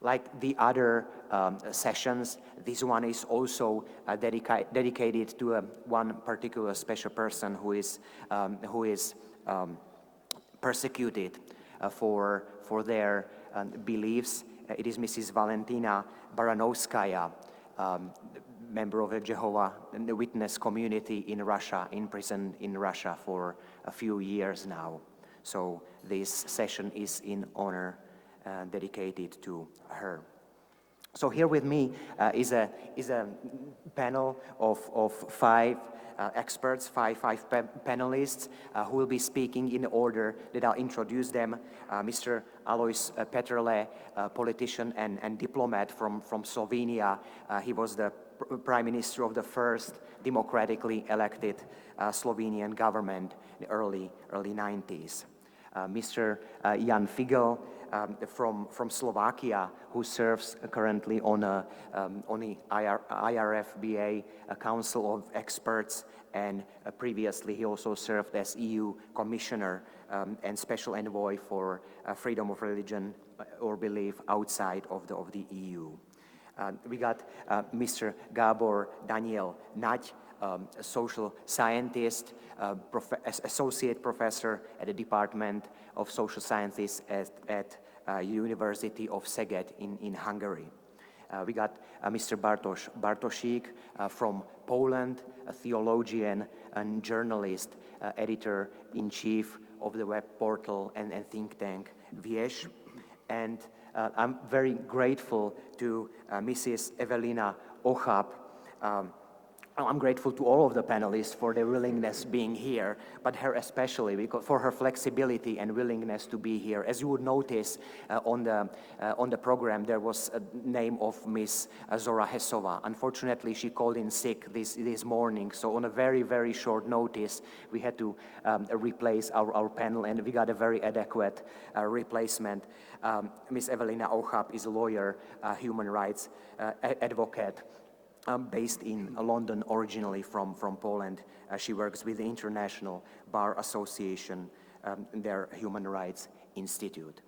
Like the other sessions, this one is also dedicated to one particular special person who is persecuted for their beliefs. It is Mrs. Valentina Baranovskaya, member of the Jehovah Witness community in Russia, imprisoned in Russia for a few years now. So this session is in honor dedicated to her. So here with me is a panel of five experts, five panelists who will be speaking in order that I'll introduce them. Mr. Alois Peterle, politician and diplomat from Slovenia. He was the Prime Minister of the first democratically elected Slovenian government in the early 90s. Mr. Jan Figel from Slovakia, who serves currently on the IRFBA Council of Experts, and previously he also served as EU Commissioner and Special Envoy for freedom of religion or belief outside of the EU. We got Mr. Gábor Daniel Nagy, a social scientist, associate professor at the Department of Social Sciences at University of Szeged in Hungary. We got Mr. Bartosz Bartosik from Poland, a theologian and journalist, editor-in-chief of the web portal and think tank Wieś. And I'm very grateful to Mrs. Evelina Ochab. I'm grateful to all of the panelists for their willingness being here, but her especially because for her flexibility and willingness to be here. As you would notice on the program, there was a name of Miss Zora Hesova. Unfortunately, she called in sick this morning, so on a very short notice, we had to replace our panel, and we got a very adequate replacement. Miss Evelina Ochab is a lawyer, human rights advocate. Based in London, originally from Poland. She works with the International Bar Association, their Human Rights Institute.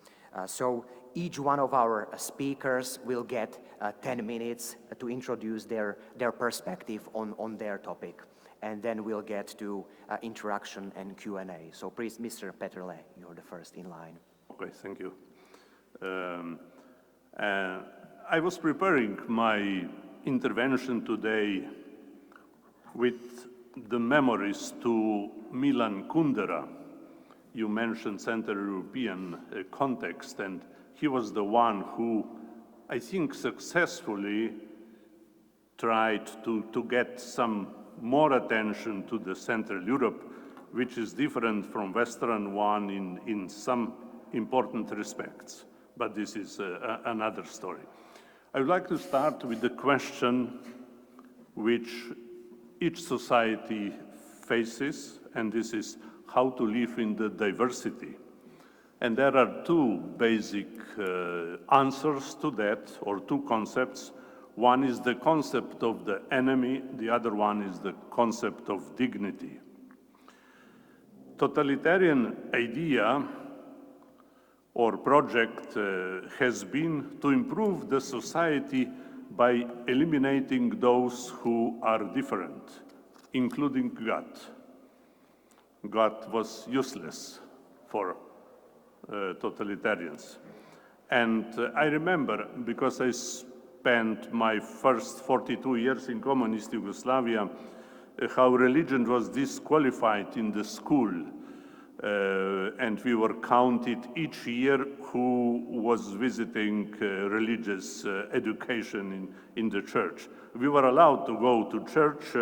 So each one of our speakers will get 10 minutes to introduce their perspective on their topic. And then we'll get to interaction and Q&A. So please, Mr. Peterle, you're the first in line. Okay, thank you. I was preparing my intervention today with the memories to Milan Kundera. You mentioned Central European context, and he was the one who, I think, successfully tried to get some more attention to the Central Europe, which is different from Western one in some important respects. But this is another story. I would like to start with the question which each society faces, and this is how to live in the diversity. And there are two basic answers to that, or two concepts. One is the concept of the enemy, the other one is the concept of dignity. Totalitarian idea or project has been to improve the society by eliminating those who are different, including God. God was useless for totalitarians. And I remember, because I spent my first 42 years in communist Yugoslavia, how religion was disqualified in the school. And we were counted each year who was visiting religious education in the church. We were allowed to go to church,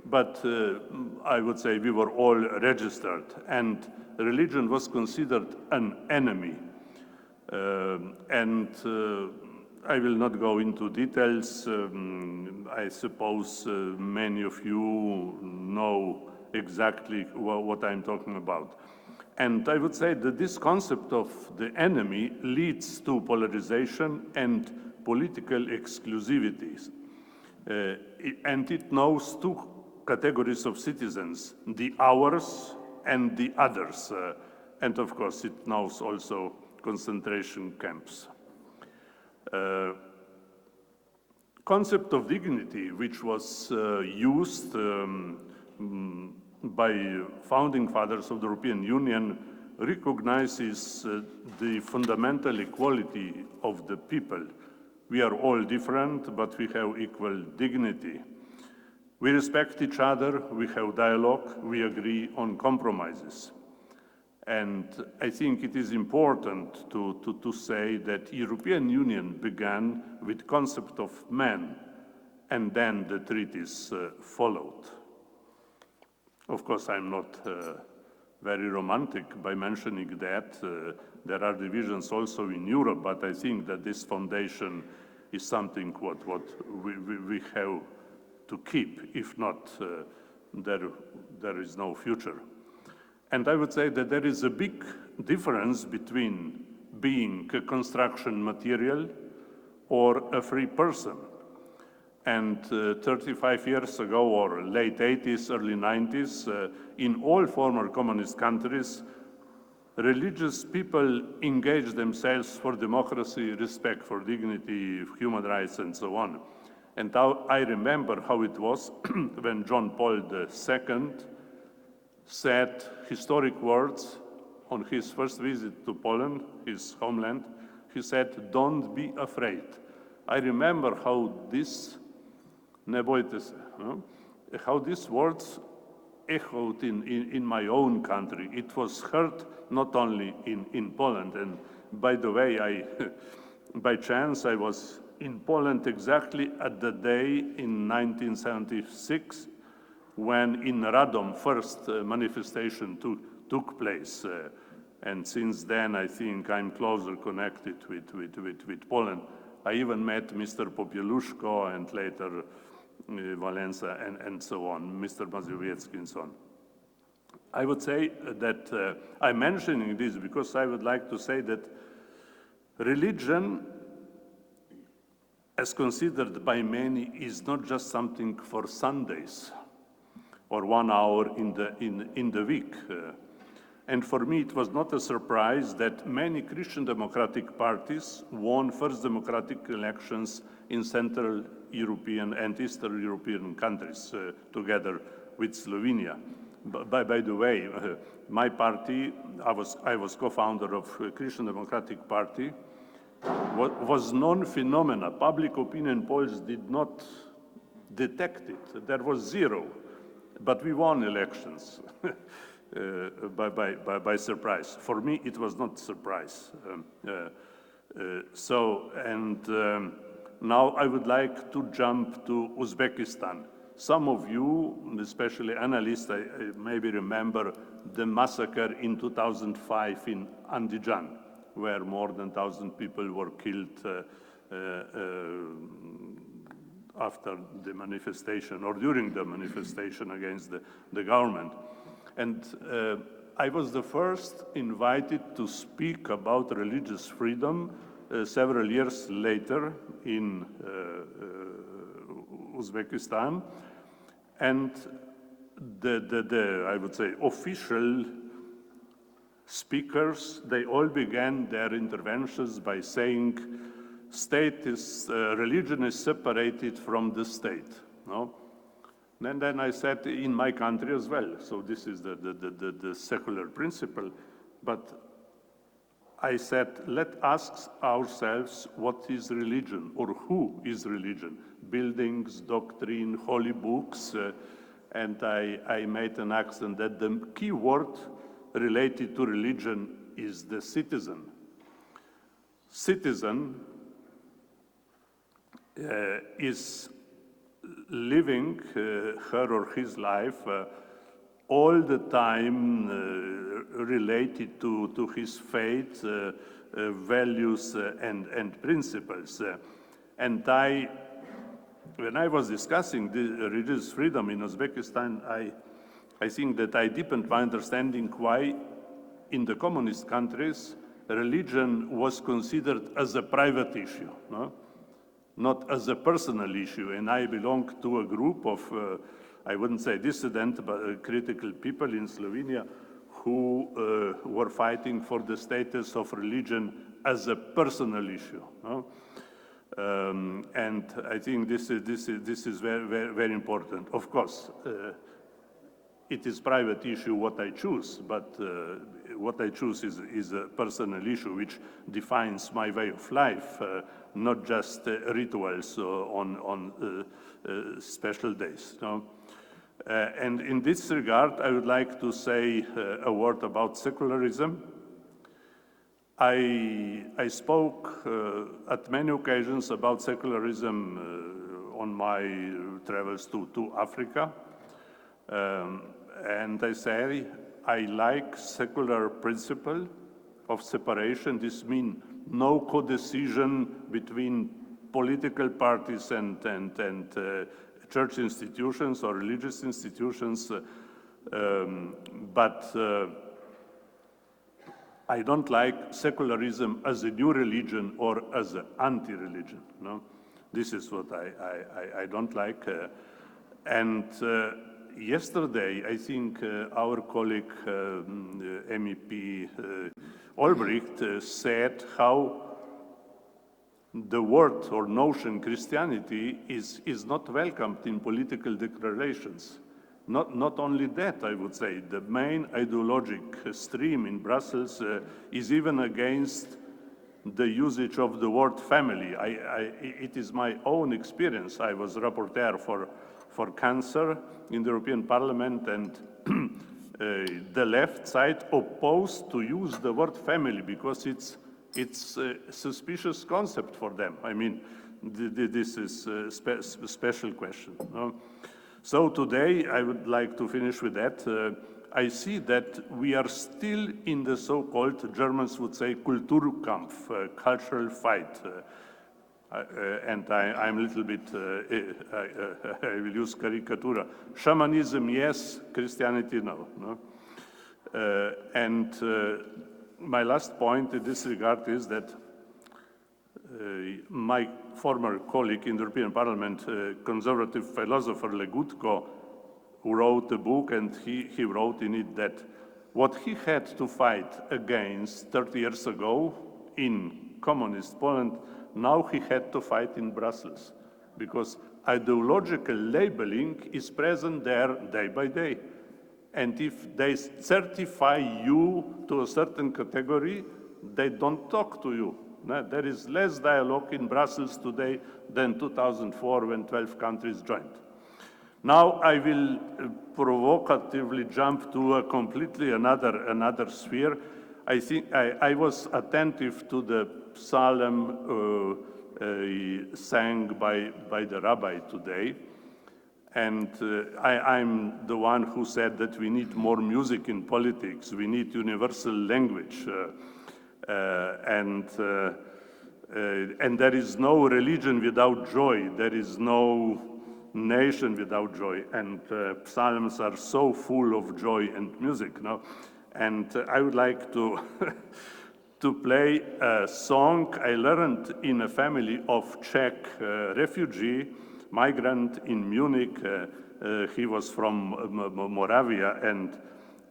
but I would say we were all registered, and religion was considered an enemy. I will not go into details. I suppose many of you know exactly what I'm talking about. And I would say that this concept of the enemy leads to polarization and political exclusivities. And it knows two categories of citizens, the ours and the others. And of course, it knows also concentration camps. Concept of dignity, which was used by founding fathers of the European Union, recognizes the fundamental equality of the people. We are all different, but we have equal dignity. We respect each other, we have dialogue, we agree on compromises. And I think it is important to say that European Union began with concept of man, and then the treaties followed. Of course, I'm not very romantic by mentioning that. There are divisions also in Europe, but I think that this foundation is something what we have to keep. If not, there is no future. And I would say that there is a big difference between being a construction material or a free person. And 35 years ago, or late 80s, early 90s, in all former communist countries, religious people engaged themselves for democracy, respect for dignity, human rights, and so on. And I remember how it was when John Paul II said historic words on his first visit to Poland, his homeland. He said, "Don't be afraid." I remember how this, "Ne bojte se," how these words echoed in my own country. It was heard not only in Poland. And by the way, by chance, I was in Poland exactly at the day in 1976 when in Radom first manifestation took place. And since then, I think I'm closer connected with Poland. I even met Mr. Popieluszko and later Valenza and so on, Mr. Mazowiecki and so on. I would say that I'm mentioning this because I would like to say that religion, as considered by many, is not just something for Sundays or 1 hour in the week. And for me, it was not a surprise that many Christian democratic parties won first democratic elections in Central European and Eastern European countries together with Slovenia. By the way, my party, I was co-founder of Christian Democratic Party, was non-phenomena. Public opinion polls did not detect it. There was zero, but we won elections by surprise. For me, it was not surprise. Now I would like to jump to Uzbekistan. Some of you, especially analysts, maybe remember the massacre in 2005 in Andijan, where more than 1,000 people were killed after the manifestation or during the manifestation against the government. And I was the first invited to speak about religious freedom several years later in Uzbekistan. And I would say, official speakers, they all began their interventions by saying, religion is separated from the state. No? And then I said, in my country as well. So this is the secular principle. But I said, let us ask ourselves, what is religion, or who is religion? Buildings, doctrine, holy books. And I made an accent that the key word related to religion is the citizen. Citizen is living her or his life all the time related to his faith, values, and principles. And when I was discussing the religious freedom in Uzbekistan, I think that I deepened my understanding why in the communist countries, religion was considered as a private issue, no? Not as a personal issue. And I belong to a group of, I wouldn't say dissident, but critical people in Slovenia who were fighting for the status of religion as a personal issue. No? And I think this is very important. Of course, it is private issue what I choose, but what I choose is a personal issue which defines my way of life, not just rituals on special days. No? And in this regard, I would like to say a word about secularism. I spoke at many occasions about secularism on my travels to Africa. And I say I like secular principle of separation. This means no co-decision between political parties and church institutions or religious institutions, but I don't like secularism as a new religion or as an anti-religion. No? This is what I don't like. And yesterday, I think our colleague MEP Olbricht said how the word or notion Christianity is not welcomed in political declarations. Not only that, I would say, the main ideologic stream in Brussels is even against the usage of the word family. It is my own experience. I was rapporteur for cancer in the European Parliament, and the left side opposed to use the word family because it's a suspicious concept for them. I mean, this is a special question. No? So today, I would like to finish with that. I see that we are still in the so-called, Germans would say, Kulturkampf, cultural fight. And I'm a little bit, I will use caricatura. Shamanism, yes, Christianity, no. And my last point in this regard is that my former colleague in the European Parliament, conservative philosopher Legutko, who wrote a book, and he wrote in it that what he had to fight against 30 years ago in communist Poland, now he had to fight in Brussels, because ideological labeling is present there day by day. And if they certify you to a certain category, they don't talk to you. There is less dialogue in Brussels today than 2004 when 12 countries joined. Now I will provocatively jump to a completely another sphere. I think I was attentive to the psalm sang by the rabbi today. And I'm the one who said that we need more music in politics. We need universal language. And there is no religion without joy. There is no nation without joy. And psalms are so full of joy and music. No? And I would like to, to play a song I learned in a family of Czech refugee migrant in Munich. He was from Moravia, and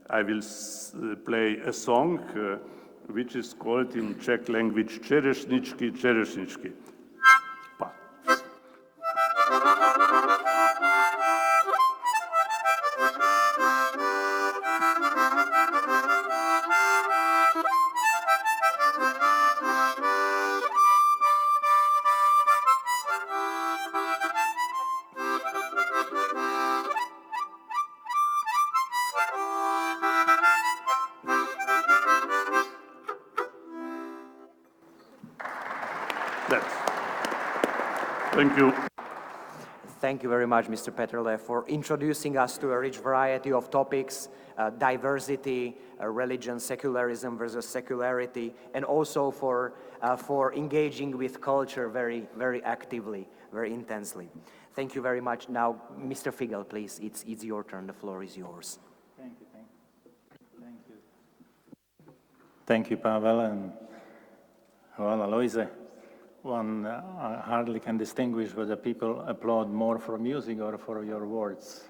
I will play a song which is called in Czech language Čerešničky, Čerešničky. Thank you. Thank you very much, Mr. Petrle, for introducing us to a rich variety of topics, diversity, religion, secularism versus secularity, and also for engaging with culture very, very actively, very intensely. Thank you very much. Now, Mr. Figel, please, it's your turn. The floor is yours. Thank you. Thank you, Pavel, and well, Aloise. One hardly can distinguish whether people applaud more for music or for your words.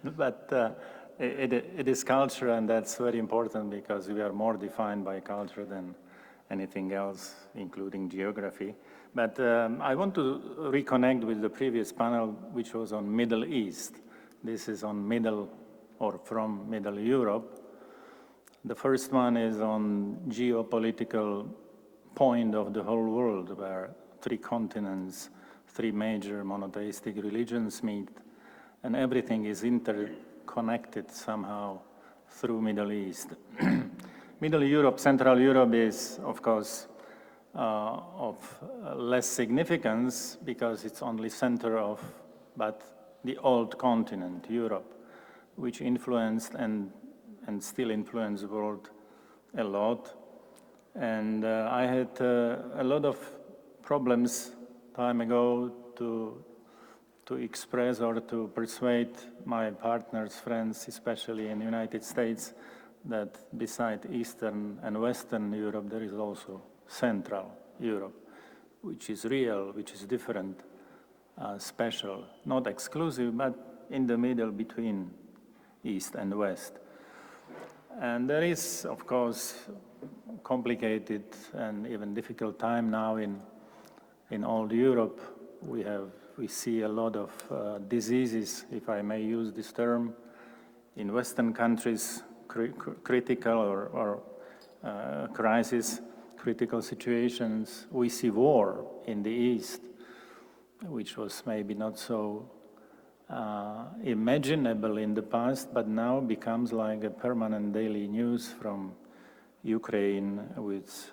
But it is culture, and that's very important because we are more defined by culture than anything else, including geography. But I want to reconnect with the previous panel, which was on Middle East. This is on Middle or from Middle Europe. The first one is on geopolitical point of the whole world, where 3 continents, 3 major monotheistic religions meet, and everything is interconnected somehow through Middle East. Middle Europe, Central Europe is, of course, of less significance because it's only center of, but the old continent, Europe, which influenced and still influence the world a lot. And I had a lot of problems time ago to express or to persuade my partners, friends, especially in the United States, that beside Eastern and Western Europe, there is also Central Europe, which is real, which is different, special, not exclusive, but in the middle between East and West. And there is, of course, complicated and even difficult time now in old Europe. We see a lot of diseases, if I may use this term, in Western countries, critical or crisis, critical situations. We see war in the East, which was maybe not so imaginable in the past, but now becomes like a permanent daily news from Ukraine with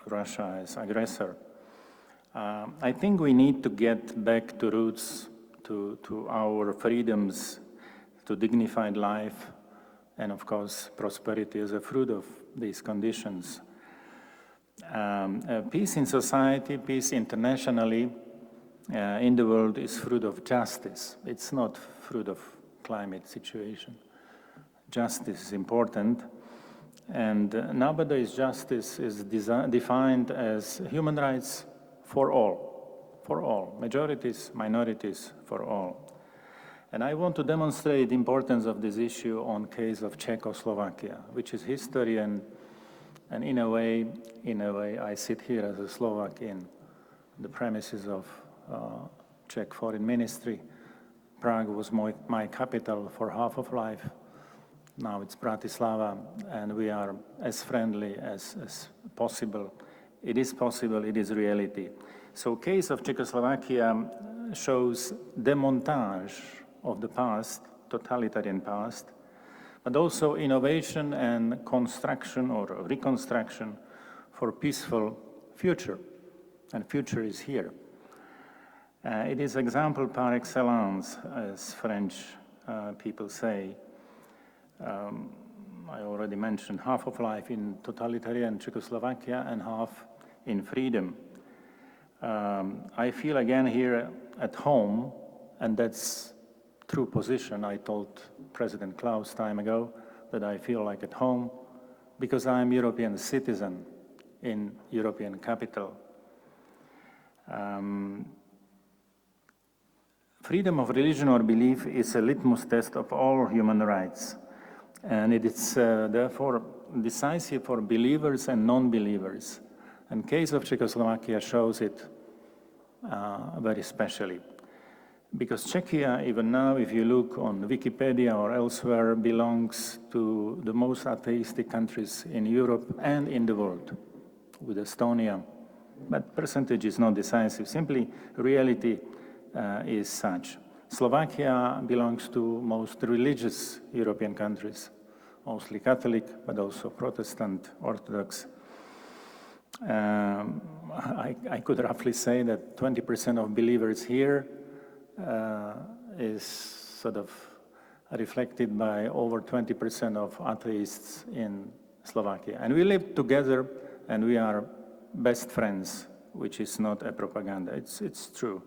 Russia as aggressor. I think we need to get back to roots, to our freedoms, to dignified life, and of course, prosperity as a fruit of these conditions. Peace in society, peace internationally, in the world is fruit of justice. It's not fruit of climate situation. Justice is important. And nowadays, justice is defined as human rights for all, majorities, minorities, for all. And I want to demonstrate the importance of this issue on case of Czechoslovakia, which is history, and in a way, I sit here as a Slovak in the premises of Czech Foreign Ministry. Prague was my capital for half of life. Now it's Bratislava, and we are as friendly as possible. It is possible, it is reality. So case of Czechoslovakia shows demontage of the past, totalitarian past, but also innovation and construction or reconstruction for peaceful future, and future is here. It is example par excellence, as French people say. I already mentioned half of life in totalitarian Czechoslovakia and half in freedom. I feel again here at home, and that's true position. I told President Klaus time ago that I feel like at home because I'm a European citizen in European capital. Freedom of religion or belief is a litmus test of all human rights, and it is therefore decisive for believers and non-believers. And case of Czechoslovakia shows it very specially. Because Czechia, even now, if you look on Wikipedia or elsewhere, belongs to the most atheistic countries in Europe and in the world, with Estonia. But percentage is not decisive, simply reality is such. Slovakia belongs to most religious European countries, mostly Catholic, but also Protestant, Orthodox. I could roughly say that 20% of believers here is sort of reflected by over 20% of atheists in Slovakia. And we live together and we are best friends, which is not a propaganda, it's true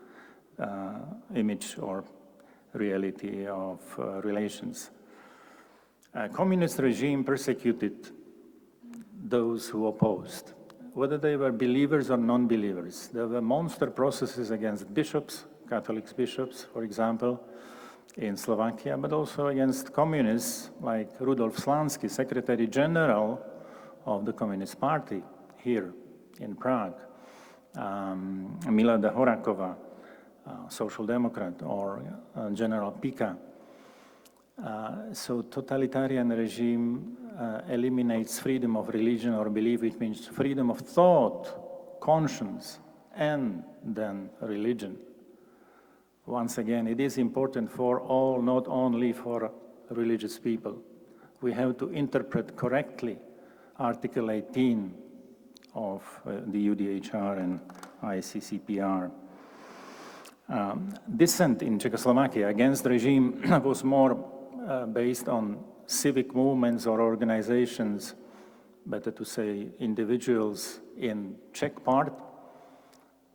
image or reality of relations. Communist regime persecuted those who opposed, whether they were believers or non-believers. There were monster processes against bishops, Catholic bishops, for example, in Slovakia, but also against communists like Rudolf Slansky, Secretary General of the Communist Party. here in Prague, Milada Horakova, Social Democrat, or General Pika. So totalitarian regime eliminates freedom of religion or belief, which means freedom of thought, conscience, and then religion. Once again, it is important for all, not only for religious people. We have to interpret correctly Article 18 of the UDHR and ICCPR. Dissent in Czechoslovakia against the regime was more based on civic movements or organizations, better to say individuals in Czech part,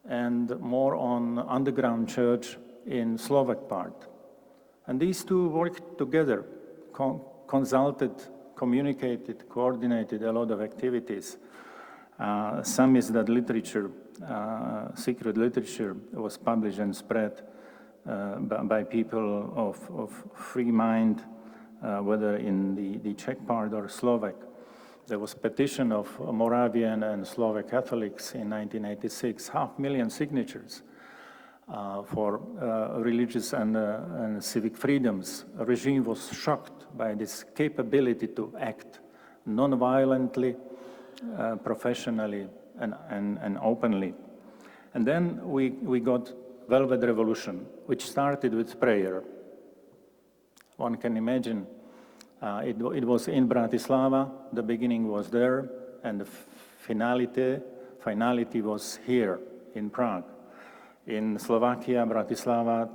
and more on underground church in Slovak part. And these two worked together, consulted, communicated, coordinated a lot of activities. Some is that literature, secret literature, was published and spread by people of free mind, whether in the Czech part or Slovak. There was petition of Moravian and Slovak Catholics in 1986, 500,000 signatures for religious and civic freedoms. The regime was shocked by this capability to act non-violently, professionally, and openly. And then we got Velvet Revolution, which started with prayer. One can imagine it was in Bratislava, the beginning was there, and the finality was here in Prague. In Slovakia, Bratislava,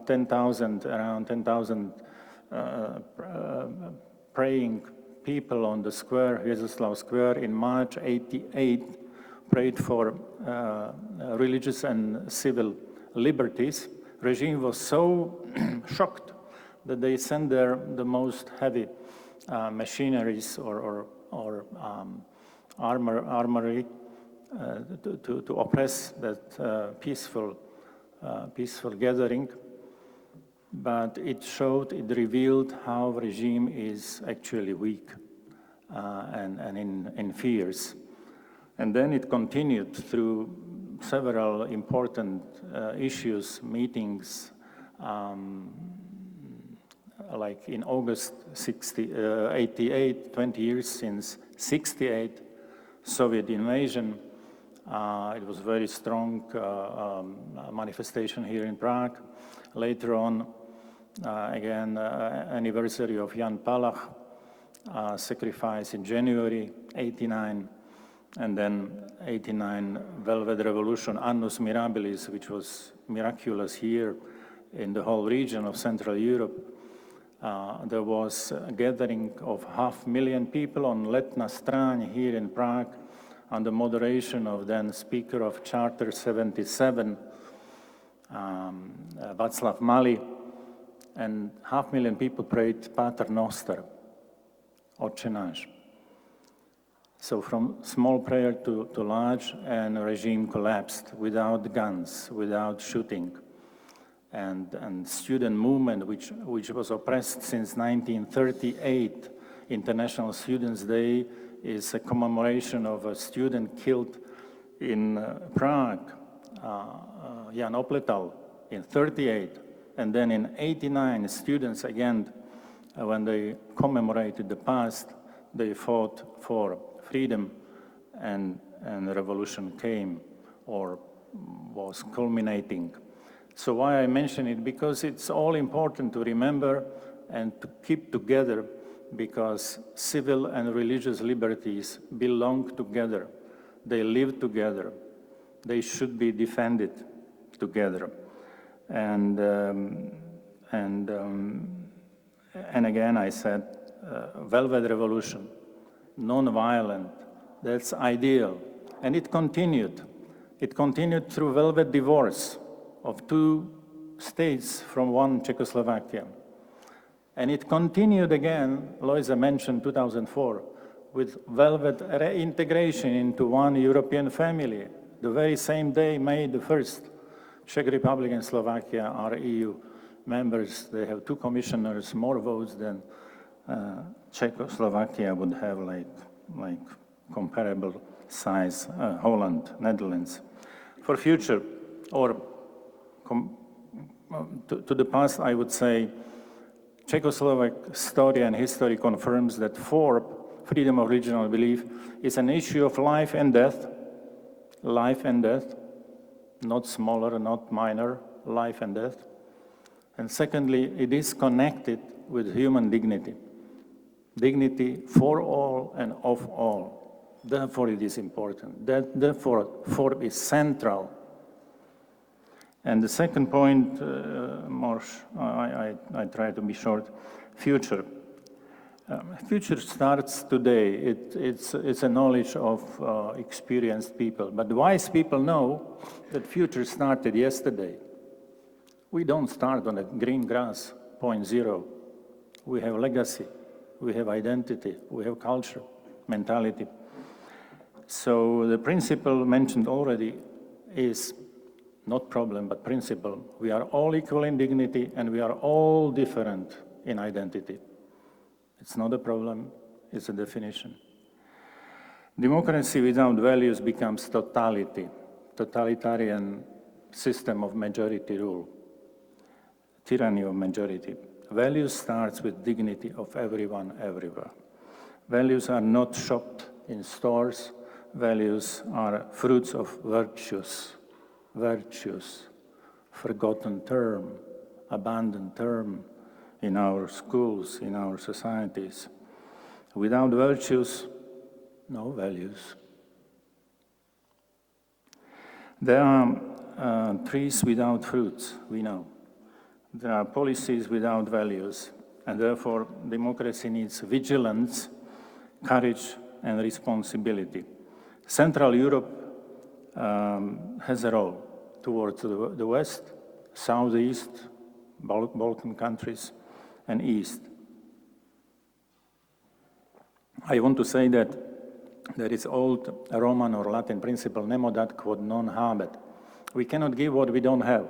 around 10,000 praying people on the square, Jezuslav Square, in March '88, prayed for religious and civil liberties. Regime was so shocked that they sent there the most heavy machineries or armory to oppress that peaceful gathering. But it revealed how regime is actually weak and in fears. And then it continued through several important issues, meetings, like in August 88, 20 years since 68 Soviet invasion. It was very strong manifestation here in Prague. Later on, again, anniversary of Jan Palach sacrifice in January 89, and then 89 Velvet Revolution, Annus Mirabilis, which was miraculous here in the whole region of Central Europe. There was a gathering of 500,000 people on Letná Stráň here in Prague under moderation of then Speaker of Charter 77, Václav Mali, and 500,000 people prayed Pater Noster, Otče náš. So from small prayer to large, and regime collapsed without guns, without shooting. And student movement, which was oppressed since 1938, International Students' Day, is a commemoration of a student killed in Prague, Jan Opletal, in 38. And then in 89, students again, when they commemorated the past, they fought for freedom, and the revolution came or was culminating. So why I mention it? Because it's all important to remember and to keep together, because civil and religious liberties belong together. They live together. They should be defended together. And again, I said, Velvet Revolution, non-violent, that's ideal. And it continued. It continued through Velvet Divorce of two states from one Czechoslovakia. And it continued again, Loisa mentioned 2004, with Velvet reintegration into one European family. The very same day, May the 1st, Czech Republic and Slovakia are EU members. They have 2 commissioners, more votes than Czechoslovakia would have like comparable size, Holland, Netherlands. For future, or to the past, I would say, Czechoslovak story and history confirms that FoRB, freedom of religion belief, is an issue of life and death, not smaller, not minor, life and death. And secondly, it is connected with human dignity. Dignity for all and of all. Therefore, it is important. Therefore, FoRB is central. And the second point, I try to be short, future. Future starts today. It's a knowledge of experienced people. But wise people know that future started yesterday. We don't start on a green grass, 0.0. We have legacy, we have identity, we have culture, mentality. So the principle mentioned already is not problem, but principle. We are all equal in dignity and we are all different in identity. It's not a problem, it's a definition. Democracy without values becomes totality, totalitarian system of majority rule, tyranny of majority. Values starts with dignity of everyone, everywhere. Values are not shopped in stores. Values are fruits of virtues, forgotten term, abandoned term in our schools, in our societies. Without virtues, no values. There are trees without fruits, we know. There are policies without values, and therefore democracy needs vigilance, courage, and responsibility. Central Europe has a role towards the West, Southeast, Balkan countries, and East. I want to say that there is old Roman or Latin principle, nemo dat quod non habet. We cannot give what we don't have.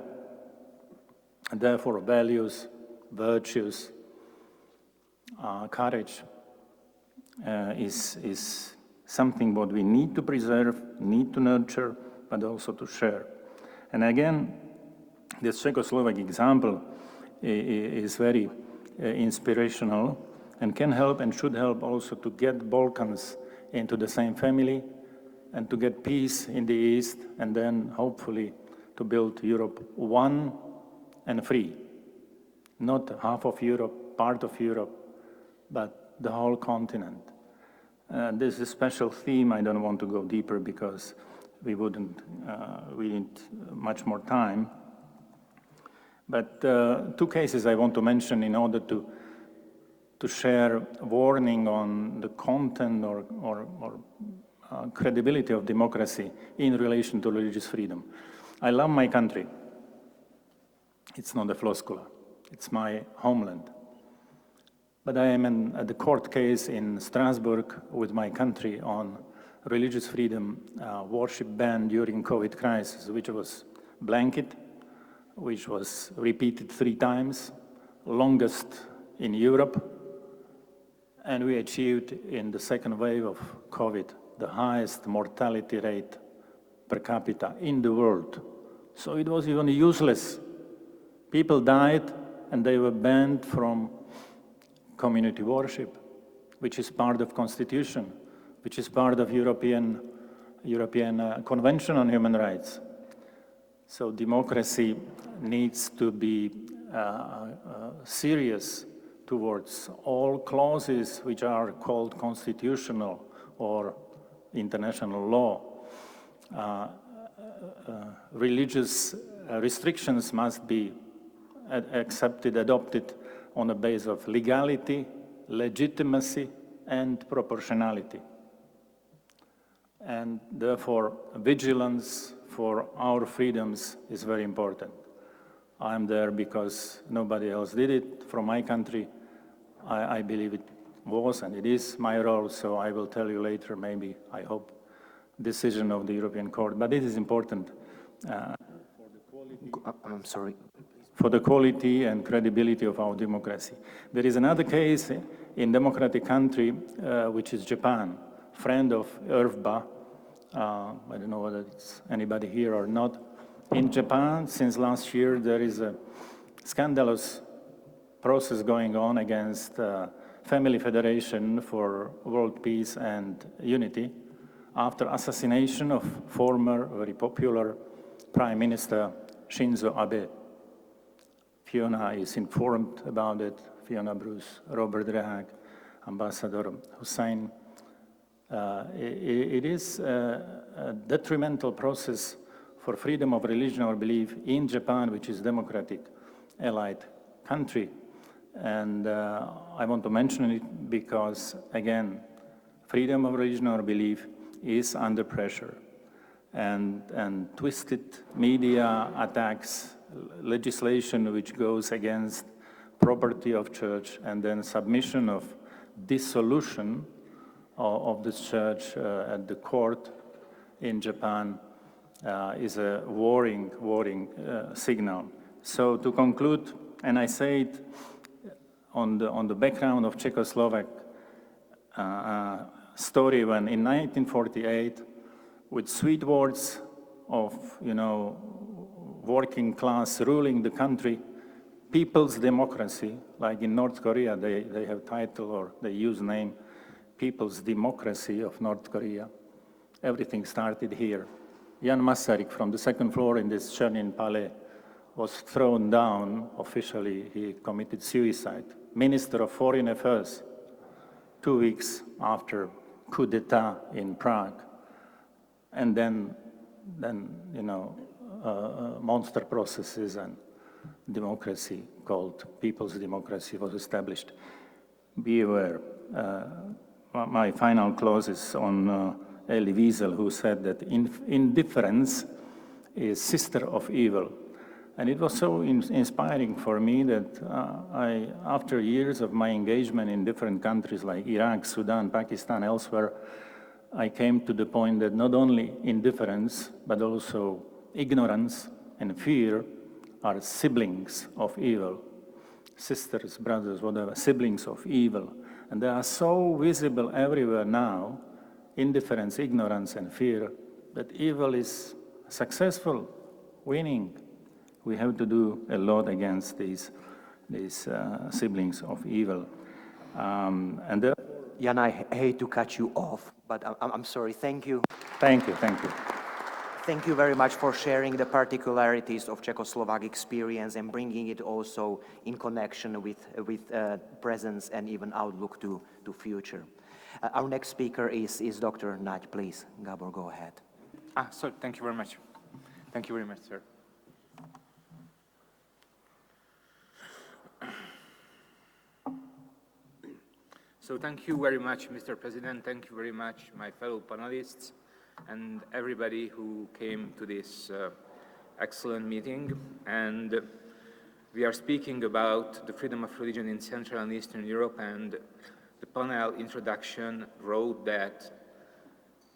And therefore, values, virtues, courage is something what we need to preserve, need to nurture, but also to share. And again, this Czechoslovak example is very inspirational and can help and should help also to get Balkans into the same family and to get peace in the East, and then hopefully to build Europe one and free. Not half of Europe, part of Europe, but the whole continent. This is a special theme. I don't want to go deeper because we need much more time. But two cases I want to mention in order to share warning on the content or credibility of democracy in relation to religious freedom. I love my country. It's not a floskula. It's my homeland. But I am at the court case in Strasbourg with my country on religious freedom worship ban during COVID crisis, which was blanket, which was repeated 3 times, longest in Europe, and we achieved in the second wave of COVID the highest mortality rate per capita in the world. So it was even useless. People died and they were banned from community worship, which is part of Constitution, which is part of European Convention on Human Rights. So democracy needs to be serious towards all clauses which are called constitutional or international law. Religious restrictions must be accepted, adopted on the basis of legality, legitimacy, and proportionality. And therefore, vigilance for our freedoms is very important. I'm there because nobody else did it. From my country, I believe it was and it is my role, so I will tell you later, maybe, I hope, decision of the European Court. But it is important I'm sorry. for the quality and credibility of our democracy. There is another case in democratic country, which is Japan. friend of IRFBA. I don't know whether it's anybody here or not. In Japan, since last year, there is a scandalous process going on against Family Federation for World Peace and Unity after assassination of former very popular Prime Minister Shinzo Abe. Fiona is informed about it, Fiona Bruce, Robert Rehag, Ambassador Hussein. It is a detrimental process for freedom of religion or belief in Japan, which is a democratic, allied country. And I want to mention it because, again, freedom of religion or belief is under pressure. And twisted media attacks, legislation which goes against property of church, and then submission of dissolution of the church at the court in Japan is a worrying signal. So to conclude, and I say it on the background of Czechoslovak story when in 1948, with sweet words of, working class ruling the country, people's democracy, like in North Korea, they have title or they use name, People's Democracy of North Korea. Everything started here. Jan Masaryk from the second floor in this Chernin Palais was thrown down officially. He committed suicide. Minister of Foreign Affairs, 2 weeks after coup d'etat in Prague. And then monster processes and democracy called People's Democracy was established. Be aware. My final clause is on Elie Wiesel, who said that indifference is sister of evil. And it was so inspiring for me that after years of my engagement in different countries like Iraq, Sudan, Pakistan, elsewhere, I came to the point that not only indifference, but also ignorance and fear are siblings of evil. Sisters, brothers, whatever, siblings of evil. And they are so visible everywhere now, indifference, ignorance, and fear, that evil is successful, winning. We have to do a lot against these siblings of evil. Jan, I hate to cut you off, but I'm sorry. Thank you. Thank you. Thank you very much for sharing the particularities of Czechoslovak experience and bringing it also in connection with presence and even outlook to future. Our next speaker is Dr. Nagy. Please, Gabor, go ahead. So thank you very much. Thank you very much, sir. So thank you very much, Mr. President. Thank you very much, my fellow panelists, and everybody who came to this excellent meeting. And we are speaking about the freedom of religion in Central and Eastern Europe, and the panel introduction wrote that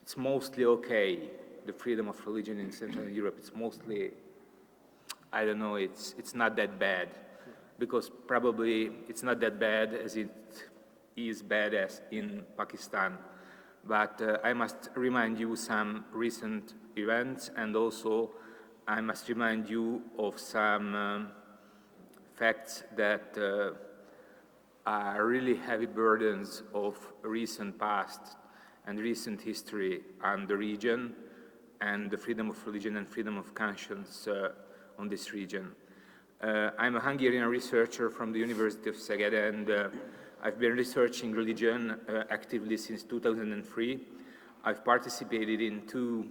it's mostly okay, the freedom of religion in Central Europe. It's mostly, I don't know, it's not that bad, because probably it's not that bad as it is bad as in Pakistan. But I must remind you some recent events, and also I must remind you of some facts that are really heavy burdens of recent past and recent history on the region and the freedom of religion and freedom of conscience on this region. I'm a Hungarian researcher from the University of Szeged, and I've been researching religion actively since 2003. I've participated in 2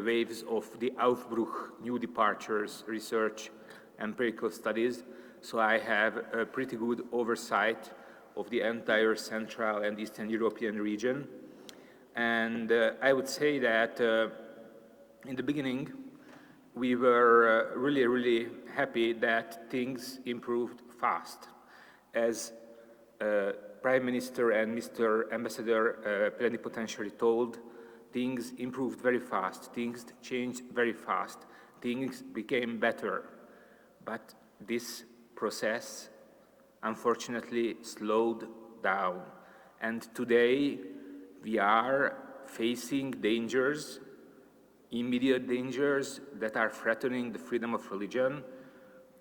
waves of the Aufbruch, New Departures research, empirical studies, so I have a pretty good oversight of the entire Central and Eastern European region. And I would say that in the beginning, we were really happy that things improved fast. As Prime Minister and Mr. Ambassador plenipotentiary told, things improved very fast, things changed very fast, things became better. But this process, unfortunately, slowed down. And today, we are facing dangers, immediate dangers that are threatening the freedom of religion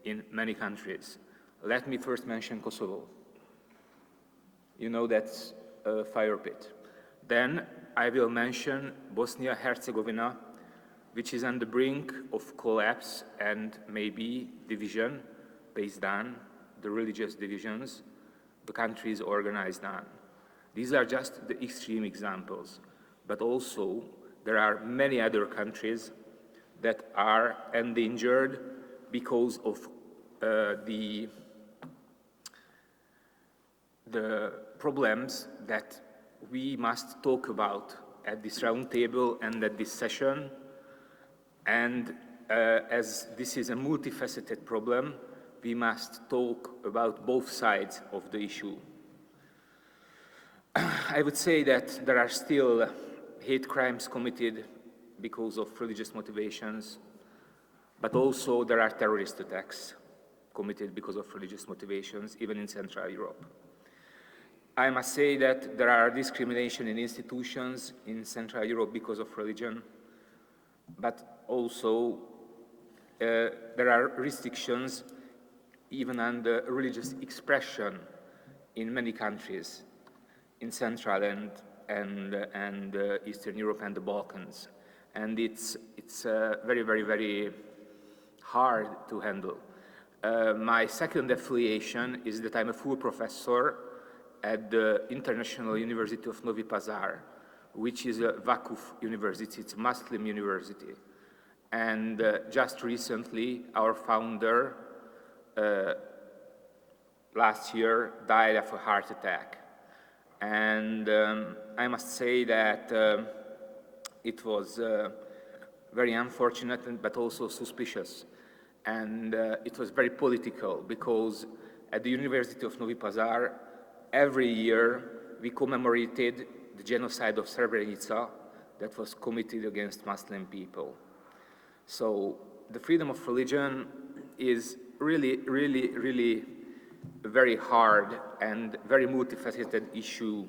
in many countries. Let me first mention Kosovo. You know that's a fire pit. Then I will mention Bosnia-Herzegovina, which is on the brink of collapse and maybe division based on the religious divisions the country is organized on. These are just the extreme examples, but also there are many other countries that are endangered because of the problems that we must talk about at this roundtable and at this session. And as this is a multifaceted problem, we must talk about both sides of the issue. I would say that there are still hate crimes committed because of religious motivations, but also there are terrorist attacks committed because of religious motivations, even in Central Europe. I must say that there are discrimination in institutions in Central Europe because of religion, but also there are restrictions even on the religious expression in many countries in Central and Eastern Europe and the Balkans. And it's very, very, very hard to handle. My second affiliation is that I'm a full professor at the International University of Novi Pazar, which is a Vakuf university, it's a Muslim university. And just recently, our founder, last year, died of a heart attack. And I must say that it was very unfortunate, but also suspicious. And it was very political, because at the University of Novi Pazar, every year we commemorated the genocide of Srebrenica that was committed against Muslim people. So the freedom of religion is really, really, really a very hard and very multifaceted issue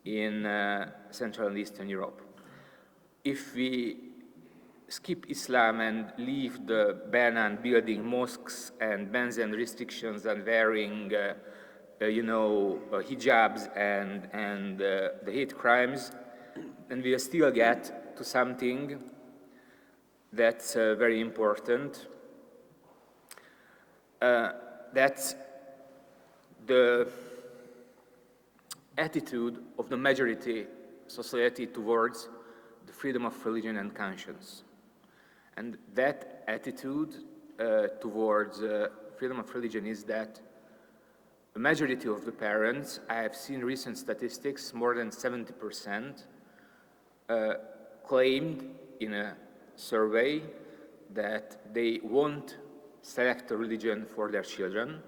in Central and Eastern Europe. If we skip Islam and leave the ban on building mosques and bans and restrictions on wearing hijabs and the hate crimes, and we'll still get to something that's very important. That's the attitude of the majority society towards the freedom of religion and conscience. And that attitude towards freedom of religion is that the majority of the parents, I have seen recent statistics, more than 70%, claimed in a survey that they won't select a religion for their children.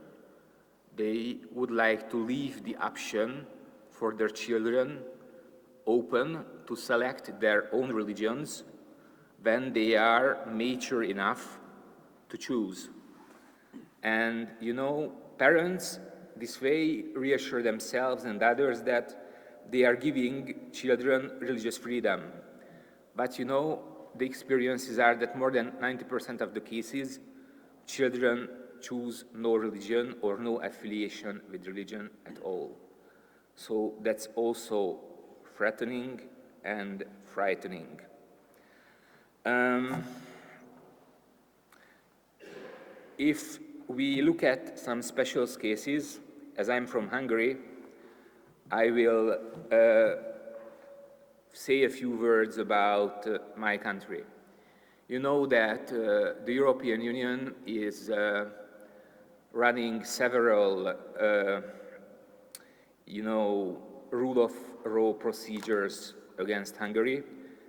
They would like to leave the option for their children open to select their own religions when they are mature enough to choose. And parents this way reassure themselves and others that they are giving children religious freedom. But the experiences are that more than 90% of the cases, children choose no religion or no affiliation with religion at all. So that's also threatening and frightening. If we look at some special cases, as I'm from Hungary, I will say a few words about my country. You know that the European Union is running several, rule of law procedures against Hungary,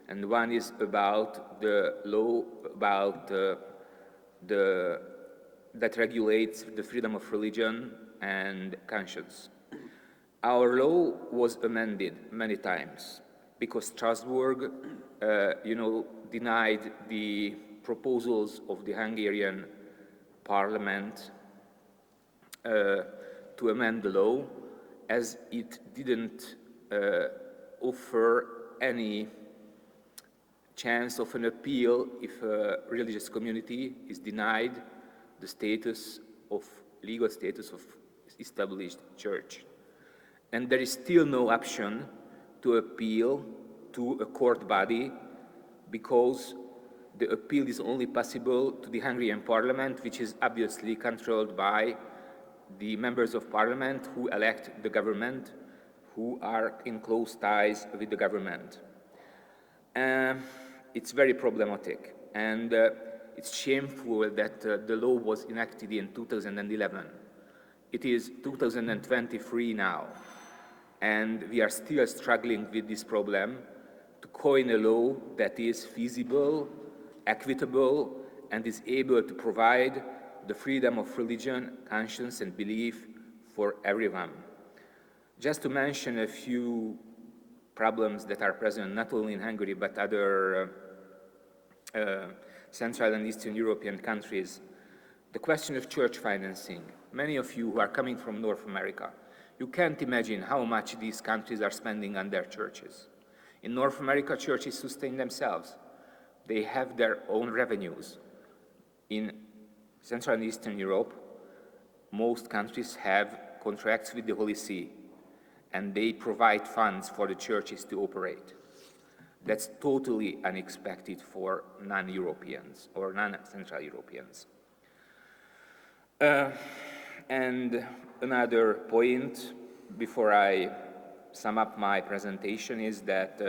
and one is about the law about that regulates the freedom of religion and conscience. Our law was amended many times because Strasbourg, denied the proposals of the Hungarian parliament to amend the law, as it didn't offer any chance of an appeal if a religious community is denied the status of legal status of established church. And there is still no option to appeal to a court body because the appeal is only possible to the Hungarian parliament, which is obviously controlled by the members of parliament who elect the government, who are in close ties with the government. It's very problematic, and it's shameful that the law was enacted in 2011. It is 2023 now, and we are still struggling with this problem to coin a law that is feasible, equitable, and is able to provide the freedom of religion, conscience, and belief for everyone. Just to mention a few problems that are present not only in Hungary but other Central and Eastern European countries, the question of church financing. Many of you who are coming from North America, you can't imagine how much these countries are spending on their churches. In North America, churches sustain themselves. They have their own revenues. In Central and Eastern Europe, most countries have contracts with the Holy See, and they provide funds for the churches to operate. That's totally unexpected for non-Europeans or non-Central Europeans. And another point before I sum up my presentation is that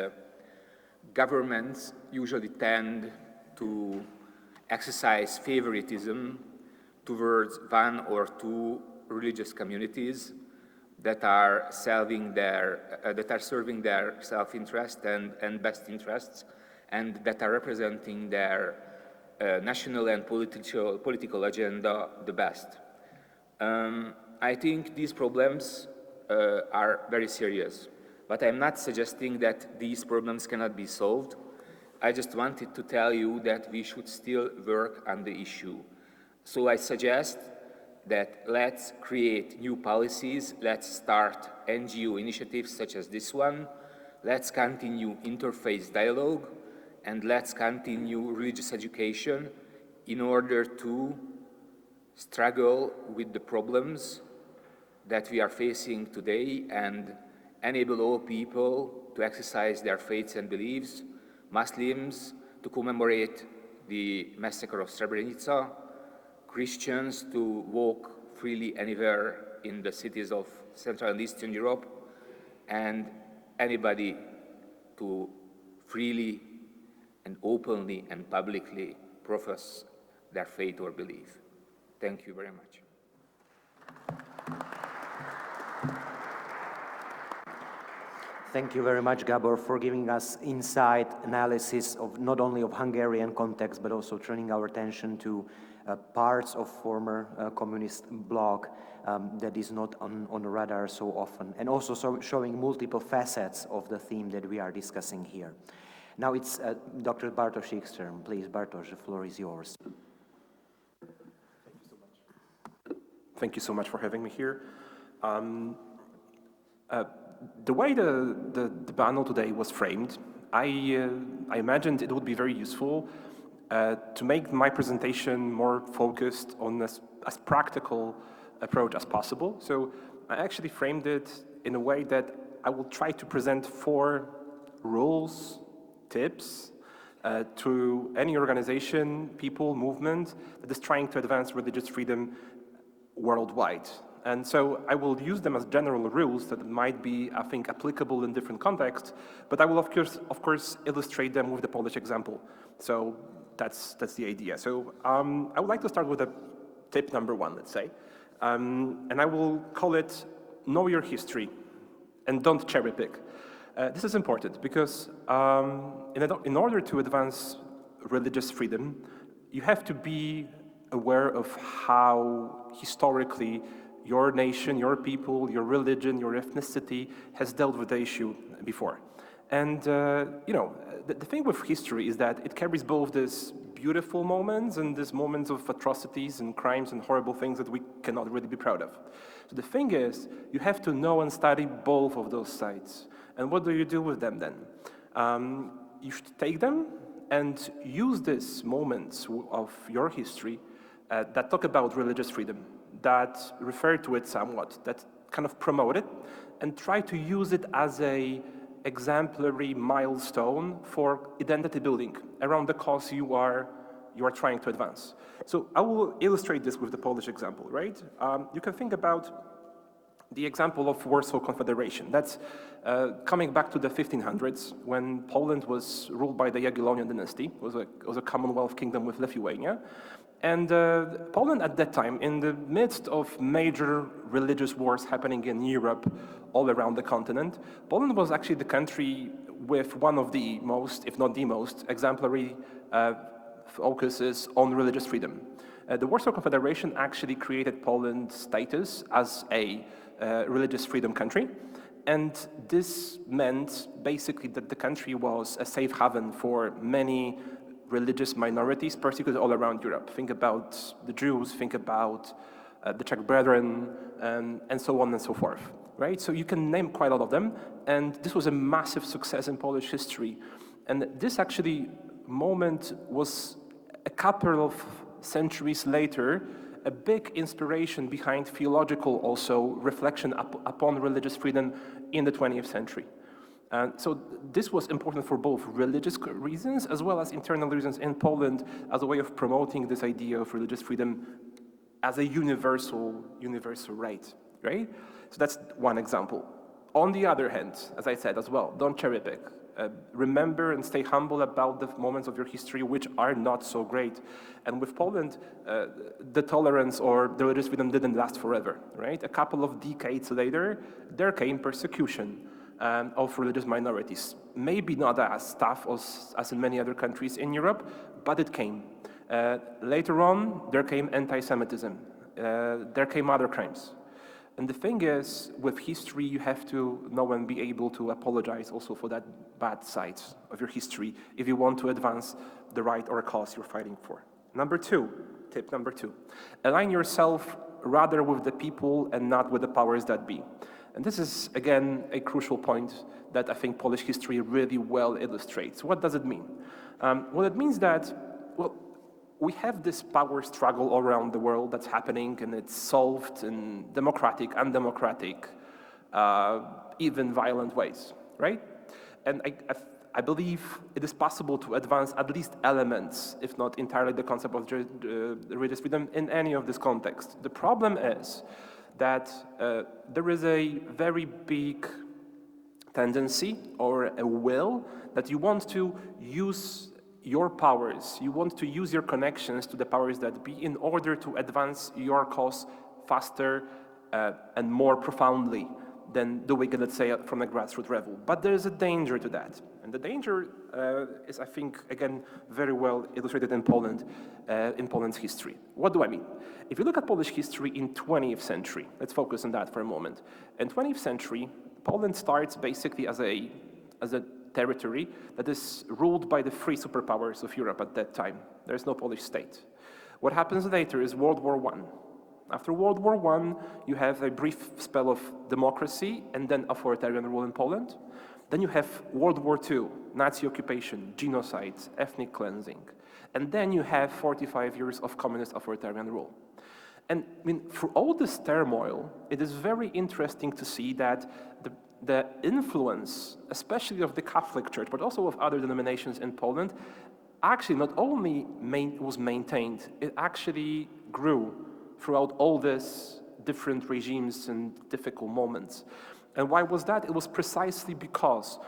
governments usually tend to exercise favoritism towards one or two religious communities that are serving their self-interest and best interests, and that are representing their national and political agenda the best. I think these problems are very serious, but I'm not suggesting that these problems cannot be solved. I just wanted to tell you that we should still work on the issue. So I suggest that let's create new policies, let's start NGO initiatives such as this one, let's continue interfaith dialogue, and let's continue religious education in order to struggle with the problems that we are facing today and enable all people to exercise their faiths and beliefs, Muslims to commemorate the massacre of Srebrenica, Christians to walk freely anywhere in the cities of Central and Eastern Europe, and anybody to freely and openly and publicly profess their faith or belief. Thank you very much. Thank you very much, Gabor, for giving us insight analysis of not only of Hungarian context, but also turning our attention to parts of former communist bloc that is not on the radar so often, and also showing multiple facets of the theme that we are discussing here. Now it's Dr. Bartoszik's turn. Please, Bartosz, the floor is yours. Thank you so much for having me here. The way the panel today was framed, I imagined it would be very useful to make my presentation more focused on as practical approach as possible. So I actually framed it in a way that I will try to present 4 rules, tips to any organization, people, movement that is trying to advance religious freedom worldwide. And so I will use them as general rules that might be, I think, applicable in different contexts, but I will of course illustrate them with the Polish example. So that's the idea. So I would like to start with a tip number 1, let's say, and I will call it know your history and don't cherry pick. This is important because in order to advance religious freedom, you have to be aware of how historically your nation, your people, your religion, your ethnicity has dealt with the issue before. And the thing with history is that it carries both these beautiful moments and these moments of atrocities and crimes and horrible things that we cannot really be proud of. So the thing is, you have to know and study both of those sides. And what do you do with them then? You should take them and use these moments of your history that talk about religious freedom, that refer to it somewhat, that kind of promote it, and try to use it as a exemplary milestone for identity building around the cause you are trying to advance. So I will illustrate this with the Polish example, right? You can think about the example of Warsaw Confederation. That's coming back to the 1500s, when Poland was ruled by the Jagiellonian dynasty. It was a Commonwealth kingdom with Lithuania. And Poland at that time, in the midst of major religious wars happening in Europe, all around the continent, Poland was actually the country with one of the most, if not the most, exemplary focuses on religious freedom. The Warsaw Confederation actually created Poland's status as a religious freedom country, and this meant basically that the country was a safe haven for many religious minorities persecuted all around Europe. Think about the Jews, think about the Czech Brethren, and so on and so forth, right? So you can name quite a lot of them, and this was a massive success in Polish history. And this actually moment was a couple of centuries later a big inspiration behind theological also reflection upon religious freedom in the 20th century. So this was important for both religious reasons as well as internal reasons in Poland as a way of promoting this idea of religious freedom as a universal right, right? So that's one example. On the other hand, as I said as well, don't cherry pick. Remember and stay humble about the moments of your history which are not so great. And with Poland, the tolerance or the religious freedom didn't last forever, right? A couple of decades later, there came persecution of religious minorities. Maybe not as tough as in many other countries in Europe, but it came. Later on, there came anti-Semitism. There came other crimes. And the thing is, with history, you have to know and be able to apologize also for that bad side of your history if you want to advance the right or a cause you're fighting for. Tip number two, align yourself rather with the people and not with the powers that be. And this is, again, a crucial point that I think Polish history really well illustrates. What does it mean? Well, it means that, well, we have this power struggle all around the world that's happening, and it's solved in democratic, undemocratic, even violent ways, right? And I believe it is possible to advance at least elements, if not entirely the concept of religious freedom in any of this context. The problem is that there is a very big tendency or a will that you want to use your powers, you want to use your connections to the powers that be in order to advance your cause faster and more profoundly than doing it, let's say, from a grassroots level. But there's a danger to that. And the danger is, I think, again, very well illustrated in Poland, in Poland's history. What do I mean? If you look at Polish history in 20th century, let's focus on that for a moment. In 20th century, Poland starts basically as a territory that is ruled by the three superpowers of Europe at that time. There's no Polish state. What happens later is World War I. After World War I, you have a brief spell of democracy and then authoritarian rule in Poland. Then you have World War II, Nazi occupation, genocide, ethnic cleansing. And then you have 45 years of communist authoritarian rule. And I mean, through all this turmoil, it is very interesting to see that the influence, especially of the Catholic Church, but also of other denominations in Poland, actually not only was maintained, it actually grew throughout all these different regimes and difficult moments. And why was that? It was precisely because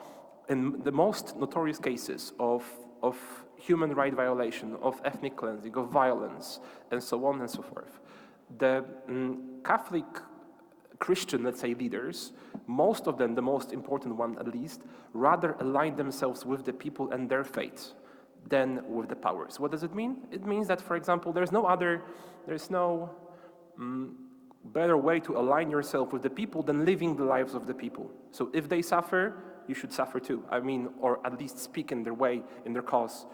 in the most notorious cases of human right violation, of ethnic cleansing, of violence, and so on and so forth, the Catholic Christian, let's say, leaders, most of them, the most important one at least, rather align themselves with the people and their fate than with the powers. What does it mean? It means that, for example, there's no better way to align yourself with the people than living the lives of the people. So if they suffer, you should suffer too. I mean, or at least speak in their way, in their cause,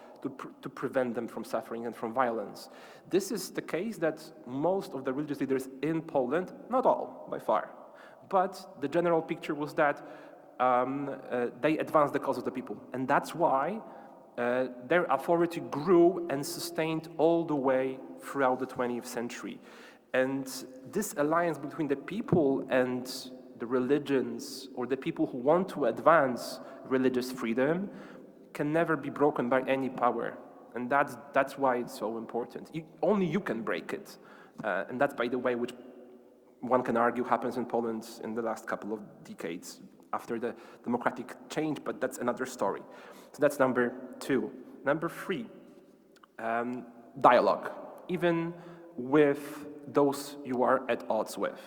to prevent them from suffering and from violence. This is the case that most of the religious leaders in Poland, not all by far, but the general picture was that they advanced the cause of the people. And that's why their authority grew and sustained all the way throughout the 20th century. And this alliance between the people and the religions, or the people who want to advance religious freedom, can never be broken by any power. And that's why it's so important. Only you can break it. And that's, by the way, which one can argue happens in Poland in the last couple of decades after the democratic change, but that's another story. So that's number 2. Number 3, dialogue, even with those you are at odds with.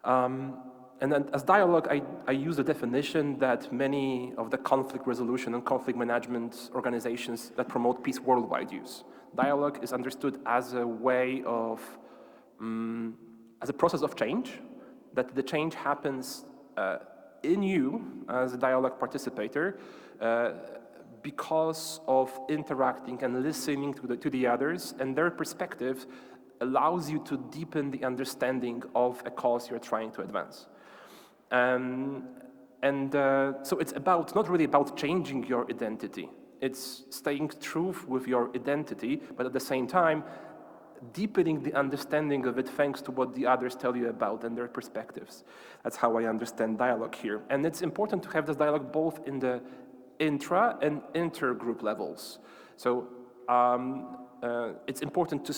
And then as dialogue, I use a definition that many of the conflict resolution and conflict management organizations that promote peace worldwide use. Dialogue is understood as a way of, as a process of change, that the change happens in you as a dialogue participator because of interacting and listening to the others, and their perspective allows you to deepen the understanding of a cause you're trying to advance. So it's not really about changing your identity. It's staying true with your identity, but at the same time, deepening the understanding of it thanks to what the others tell you about and their perspectives. That's how I understand dialogue here. And it's important to have this dialogue both in the intra and intergroup levels. So it's important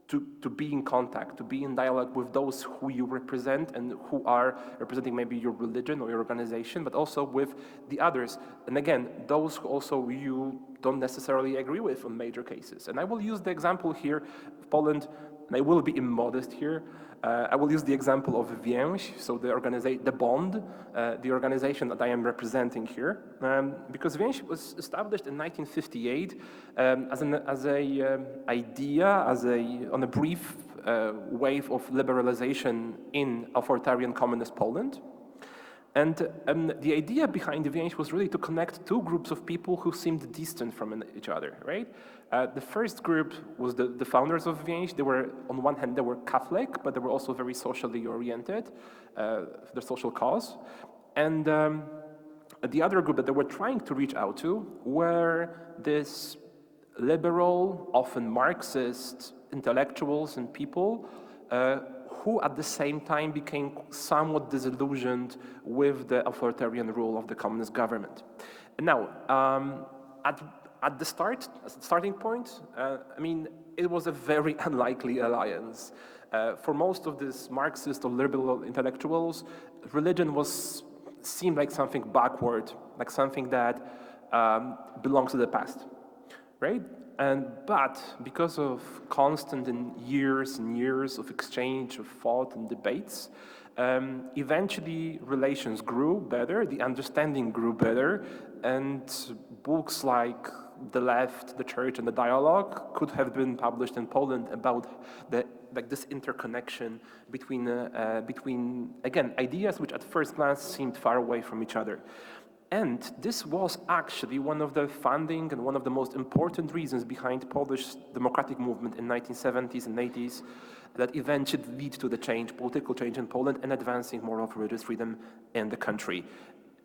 to be in contact, to be in dialogue with those who you represent and who are representing maybe your religion or your organization, but also with the others. And again, those who also you don't necessarily agree with on major cases. And I will use the example here of Poland, and I will be immodest here. I will use the example of Więź, so the Bond, the organization that I am representing here, because Więź was established in 1958 on a brief wave of liberalization in authoritarian communist Poland. And the idea behind Więź was really to connect two groups of people who seemed distant from each other, right? The first group was the founders of Więź. They were, on one hand, they were Catholic, but they were also very socially oriented, their social cause. And the other group that they were trying to reach out to were this liberal, often Marxist intellectuals and people who at the same time became somewhat disillusioned with the authoritarian rule of the communist government. And now, at the starting point, I mean, it was a very unlikely alliance. For most of these Marxist or liberal intellectuals, religion seemed like something backward, like something that belongs to the past, right? But because of constant years and years of exchange of thought and debates, eventually relations grew better, the understanding grew better, and books like The Left, the Church, and the Dialogue could have been published in Poland about this interconnection between again, ideas which at first glance seemed far away from each other. And this was actually one of the founding and one of the most important reasons behind Polish democratic movement in 1970s and 80s that eventually lead to the political change in Poland and advancing more of religious freedom in the country.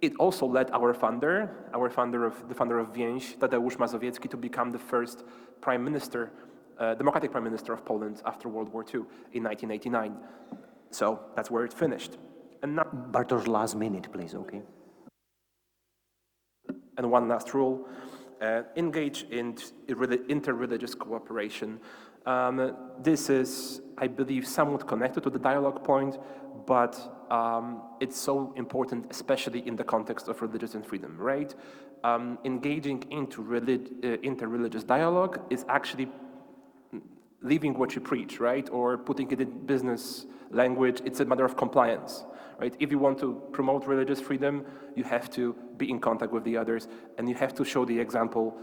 It also led the founder of Więź, Tadeusz Mazowiecki, to become the first prime minister, democratic prime minister of Poland after World War II in 1989. So that's where it finished. And now, Bartosz, last minute, please, okay? And one last rule, engage in inter-religious cooperation. This is, I believe, somewhat connected to the dialogue point, but it's so important, especially in the context of religion and freedom, right? Engaging into inter-religious dialogue is actually living what you preach, right? Or putting it in business language, it's a matter of compliance, right? If you want to promote religious freedom, you have to be in contact with the others, and you have to show the example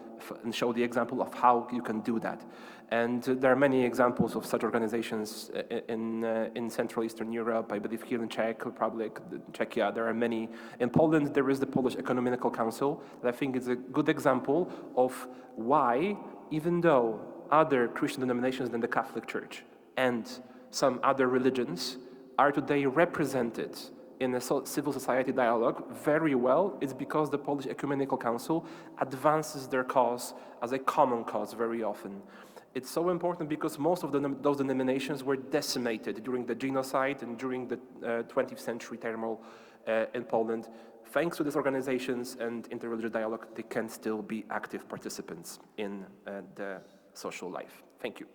of how you can do that. And there are many examples of such organizations in Central Eastern Europe. I believe here in Czech Republic, Czechia, there are many. In Poland, there is the Polish Ecumenical Council. That I think is a good example of why, even though other Christian denominations than the Catholic Church and some other religions are today represented in a civil society dialogue very well is because the Polish Ecumenical Council advances their cause as a common cause very often. It's so important because most of those denominations were decimated during the genocide and during the 20th century turmoil in Poland. Thanks to these organizations and interreligious dialogue, they can still be active participants in the social life. Thank you.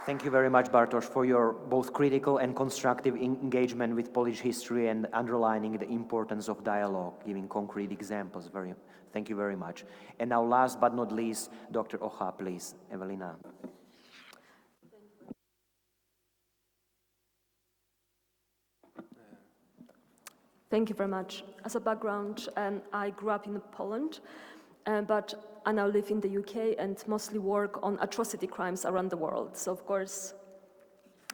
Thank you very much, Bartosz, for your both critical and constructive engagement with Polish history and underlining the importance of dialogue, giving concrete examples. Thank you very much. And now, last but not least, Dr. Ocha, please. Evelina. Thank you very much. As a background, I grew up in Poland, but I now live in the UK and mostly work on atrocity crimes around the world. So, of course,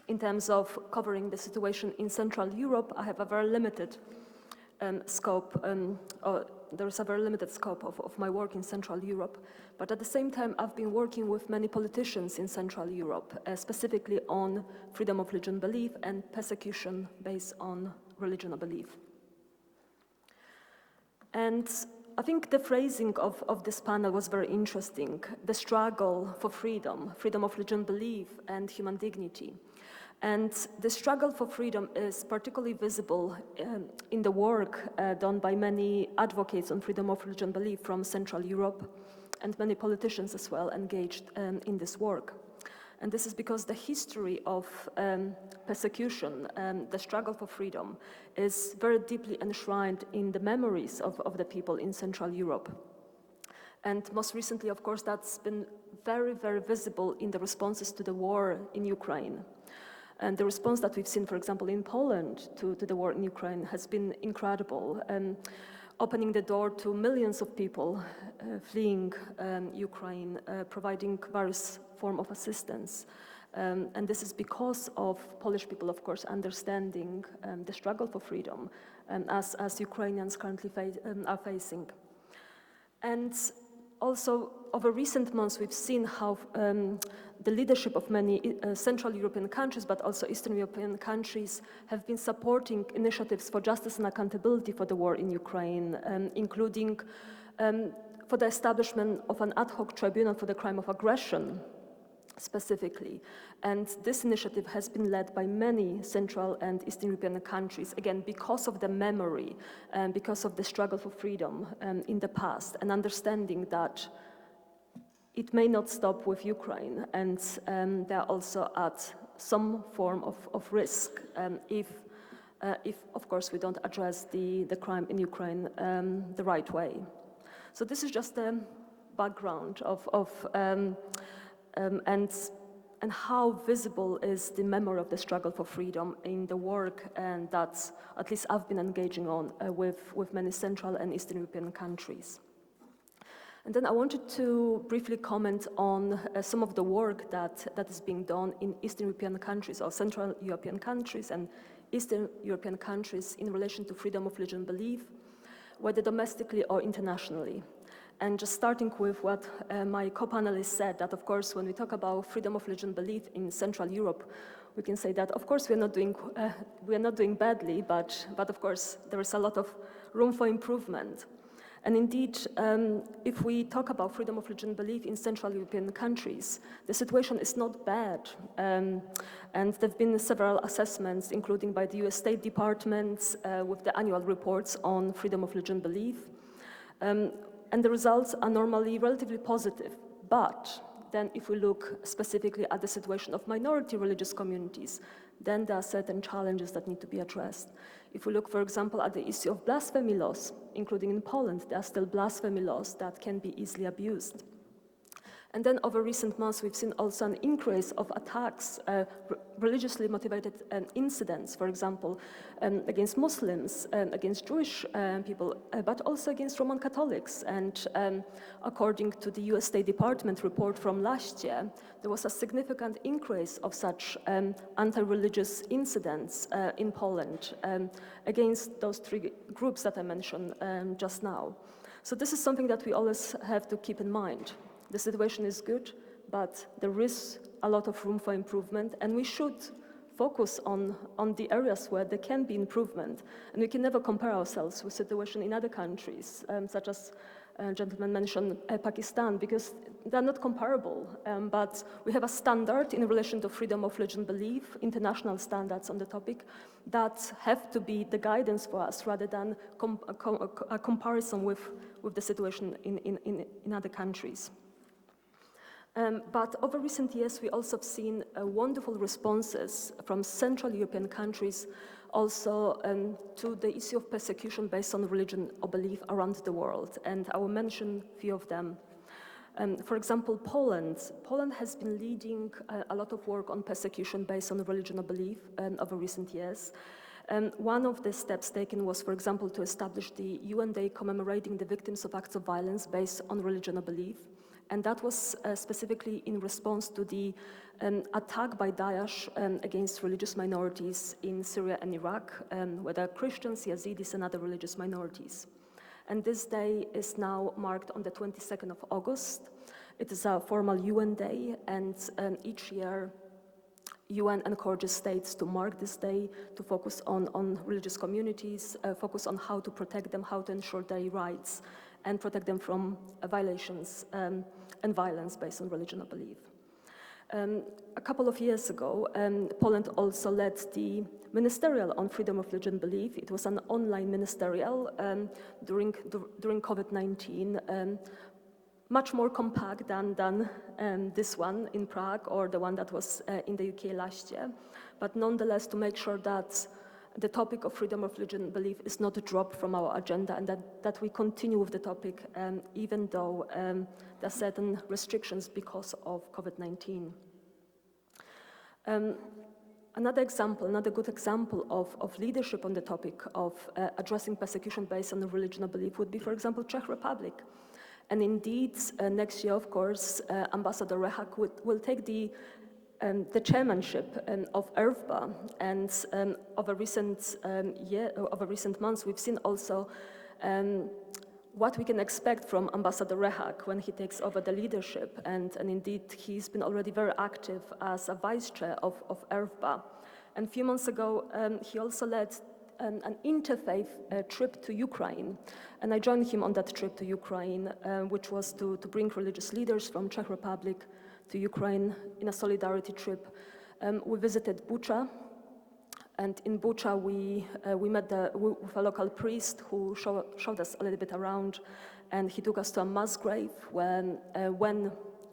in terms of covering the situation in Central Europe, I have a very limited scope, or there is a very limited scope of my work in Central Europe. But at the same time, I've been working with many politicians in Central Europe, specifically on freedom of religion belief and persecution based on religion or belief. And I think the phrasing of this panel was very interesting. The struggle for freedom, freedom of religion belief and human dignity. And the struggle for freedom is particularly visible in the work done by many advocates on freedom of religion belief from Central Europe and many politicians as well engaged in this work. And this is because the history of persecution, the struggle for freedom, is very deeply enshrined in the memories of the people in Central Europe. And most recently, of course, that's been very, very visible in the responses to the war in Ukraine. And the response that we've seen, for example, in Poland to the war in Ukraine has been incredible, opening the door to millions of people fleeing Ukraine, providing various form of assistance. And this is because of Polish people, of course, understanding the struggle for freedom as Ukrainians currently are facing. And also, over recent months, we've seen how the leadership of many Central European countries, but also Eastern European countries, have been supporting initiatives for justice and accountability for the war in Ukraine, including for the establishment of an ad hoc tribunal for the crime of aggression, specifically. And this initiative has been led by many Central and Eastern European countries, again, because of the memory and because of the struggle for freedom in the past, and understanding that it may not stop with Ukraine, and they're also at some form of risk if, of course, we don't address the crime in Ukraine the right way. So this is just the background and how visible is the memory of the struggle for freedom in the work, and that at least I've been engaging on with many Central and Eastern European countries. And then I wanted to briefly comment on some of the work that is being done in Eastern European countries or Central European countries and Eastern European countries in relation to freedom of religion belief, whether domestically or internationally. And just starting with what my co-panelist said, that of course when we talk about freedom of religion belief in Central Europe, we can say that of course we are not doing badly, but of course there is a lot of room for improvement. And indeed, if we talk about freedom of religion belief in Central European countries, the situation is not bad. And there have been several assessments, including by the US State Department with the annual reports on freedom of religion belief. And the results are normally relatively positive. But then if we look specifically at the situation of minority religious communities, then there are certain challenges that need to be addressed. If we look, for example, at the issue of blasphemy laws, including in Poland, there are still blasphemy laws that can be easily abused. And then over recent months, we've seen also an increase of attacks, religiously motivated incidents, for example, against Muslims, against Jewish people, but also against Roman Catholics. And according to the US State Department report from last year, there was a significant increase of such anti-religious incidents in Poland against those three groups that I mentioned just now. So this is something that we always have to keep in mind. The situation is good, but the risks a lot of room for improvement, and we should focus on the areas where there can be improvement. And we can never compare ourselves with situation in other countries, such as gentleman mentioned Pakistan, because they're not comparable. But we have a standard in relation to freedom of religion belief, international standards on the topic, that have to be the guidance for us rather than a comparison with the situation in other countries. But over recent years, we also have seen wonderful responses from Central European countries also to the issue of persecution based on religion or belief around the world. And I will mention a few of them. For example, Poland. Poland has been leading a lot of work on persecution based on religion or belief over recent years. One of the steps taken was, for example, to establish the UN Day commemorating the victims of acts of violence based on religion or belief. And that was specifically in response to the attack by Daesh against religious minorities in Syria and Iraq, whether Christians, Yazidis, and other religious minorities. And this day is now marked on the 22nd of August. It is a formal UN day, and each year UN encourages states to mark this day, to focus on religious communities, focus on how to protect them, how to ensure their rights, and protect them from violations and violence based on religion or belief. A couple of years ago, Poland also led the Ministerial on freedom of religion belief. It was an online ministerial during COVID-19, much more compact than this one in Prague or the one that was in the UK last year, but nonetheless to make sure that the topic of freedom of religion belief is not dropped from our agenda, and that we continue with the topic even though there are certain restrictions because of COVID-19. Another good example of leadership on the topic of addressing persecution based on religion or belief would be, for example, Czech Republic. And indeed, next year, of course, Ambassador Rehak will take the chairmanship of IRFBA, and over recent months, we've seen also what we can expect from Ambassador Rehak when he takes over the leadership, and indeed, he's been already very active as a vice chair of IRFBA. And a few months ago, he also led an interfaith trip to Ukraine, and I joined him on that trip to Ukraine, which was to bring religious leaders from Czech Republic to Ukraine in a solidarity trip. We visited Bucha, and in Bucha we met with a local priest who showed us a little bit around, and he took us to a mass grave when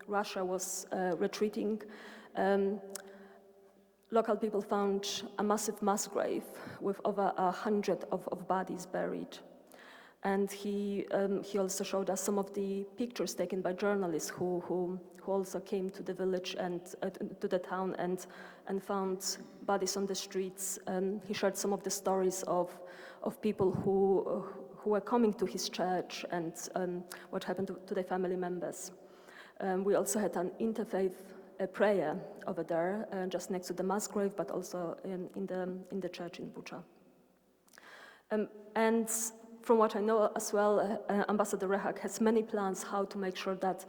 Russia was retreating. Local people found a massive mass grave with over 100 of bodies buried. And he also showed us some of the pictures taken by journalists who also came to the village and to the town and found bodies on the streets. He shared some of the stories of people who were coming to his church and what happened to their family members. We also had an interfaith prayer over there, just next to the mass grave, but also in the church in Bucha. And from what I know as well, Ambassador Rehak has many plans how to make sure that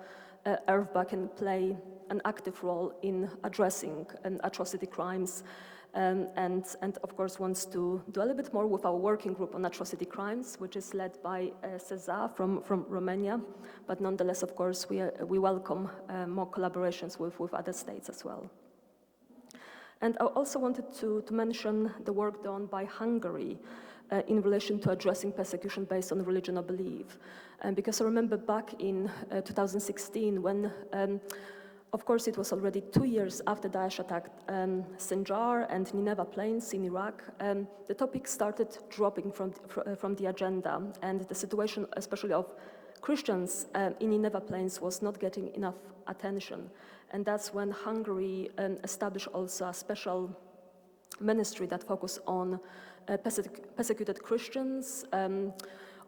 IRFBA can play an active role in addressing atrocity crimes, and of course wants to do a little bit more with our working group on atrocity crimes, which is led by Ceza from Romania. But nonetheless, of course, we welcome more collaborations with other states as well. And I also wanted to mention the work done by Hungary in relation to addressing persecution based on religion or belief. Because I remember back in 2016 when, of course, it was already 2 years after Daesh attacked Sinjar and Nineveh Plains in Iraq, the topic started dropping from the agenda, and the situation, especially of Christians in Nineveh Plains, was not getting enough attention. And that's when Hungary established also a special ministry that focused on persecuted Christians,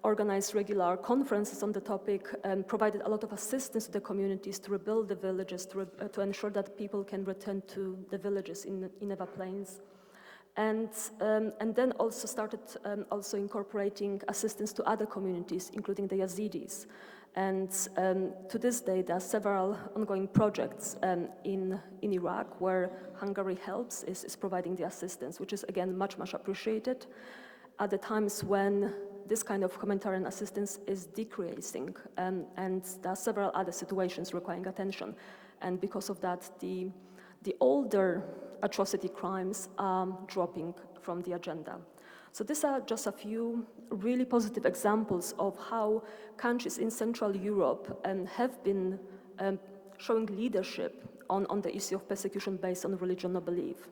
organized regular conferences on the topic, and provided a lot of assistance to the communities to rebuild the villages, to ensure that people can return to the villages in Nineveh Plains. And then also started also incorporating assistance to other communities, including the Yazidis. And to this day, there are several ongoing projects in Iraq where Hungary helps, is providing the assistance, which is, again, much, much appreciated at the times when this kind of humanitarian assistance is decreasing, and there are several other situations requiring attention. And because of that, the older atrocity crimes are dropping from the agenda. So these are just a few really positive examples of how countries in Central Europe have been showing leadership on the issue of persecution based on religion or belief.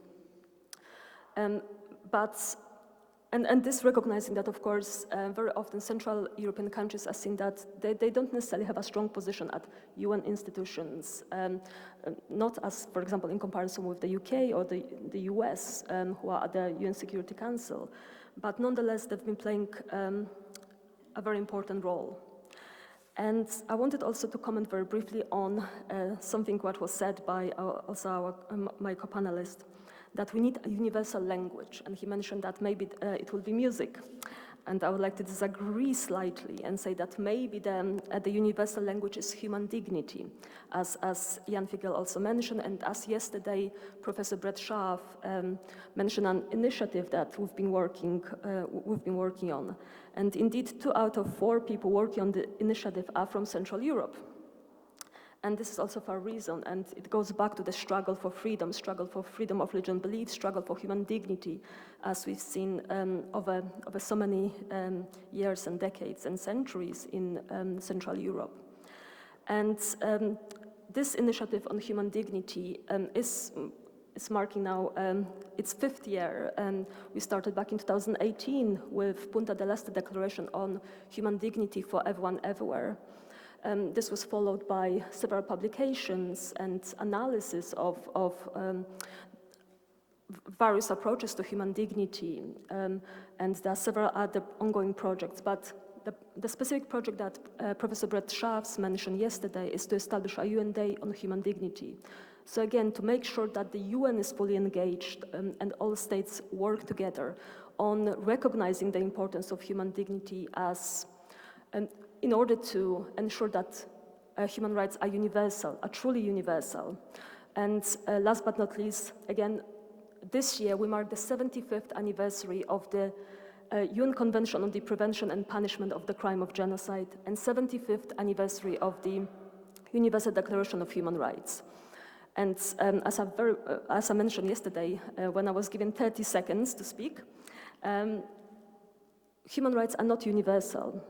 And this recognizing that, of course, very often Central European countries are seen that they don't necessarily have a strong position at UN institutions, not as, for example, in comparison with the UK or the US, who are at the UN Security Council, but nonetheless, they've been playing a very important role. And I wanted also to comment very briefly on something what was said by my co-panelist, that we need a universal language, and he mentioned that maybe it will be music. And I would like to disagree slightly and say that maybe the universal language is human dignity, as Jan Figel also mentioned, and as yesterday Professor Brett Scharf mentioned an initiative that we've been working on. And indeed, 2 out of 4 people working on the initiative are from Central Europe. And this is also for a reason, and it goes back to the struggle for freedom of religion belief, struggle for human dignity, as we've seen over so many years and decades and centuries in Central Europe. And this initiative on human dignity is marking now its 5th year. We started back in 2018 with Punta del Este Declaration on Human Dignity for Everyone, Everywhere. This was followed by several publications and analysis of various approaches to human dignity, and there are several other ongoing projects. But the specific project that Professor Brett Scharf mentioned yesterday is to establish a UN Day on Human Dignity. So again, to make sure that the UN is fully engaged and all states work together on recognizing the importance of human dignity as in order to ensure that human rights are universal, are truly universal. And last but not least, again, this year we mark the 75th anniversary of the UN Convention on the Prevention and Punishment of the Crime of Genocide, and 75th anniversary of the Universal Declaration of Human Rights. And as I mentioned yesterday, when I was given 30 seconds to speak, human rights are not universal,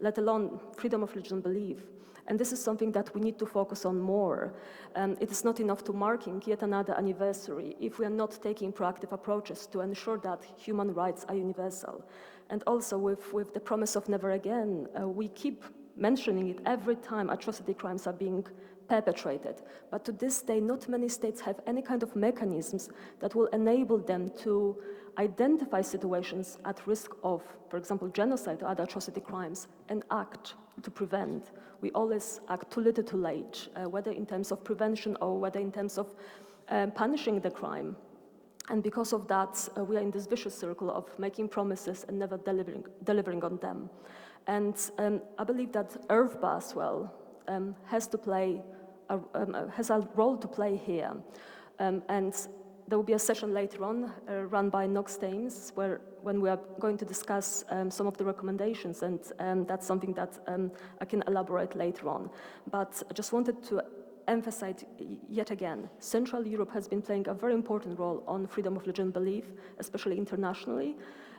let alone freedom of religion and belief. And this is something that we need to focus on more. It is not enough to marking yet another anniversary if we are not taking proactive approaches to ensure that human rights are universal. And also with the promise of never again, we keep mentioning it every time atrocity crimes are being perpetrated. But to this day, not many states have any kind of mechanisms that will enable them to identify situations at risk of, for example, genocide or other atrocity crimes, and act to prevent. We always act too little too late, whether in terms of prevention or whether in terms of punishing the crime. And because of that, we are in this vicious circle of making promises and never delivering on them. And I believe that IRFBA as well has a role to play here. And there will be a session later on run by Knox Thames when we are going to discuss some of the recommendations, and that's something that I can elaborate later on. But I just wanted to emphasize yet again, Central Europe has been playing a very important role on freedom of religion and belief, especially internationally.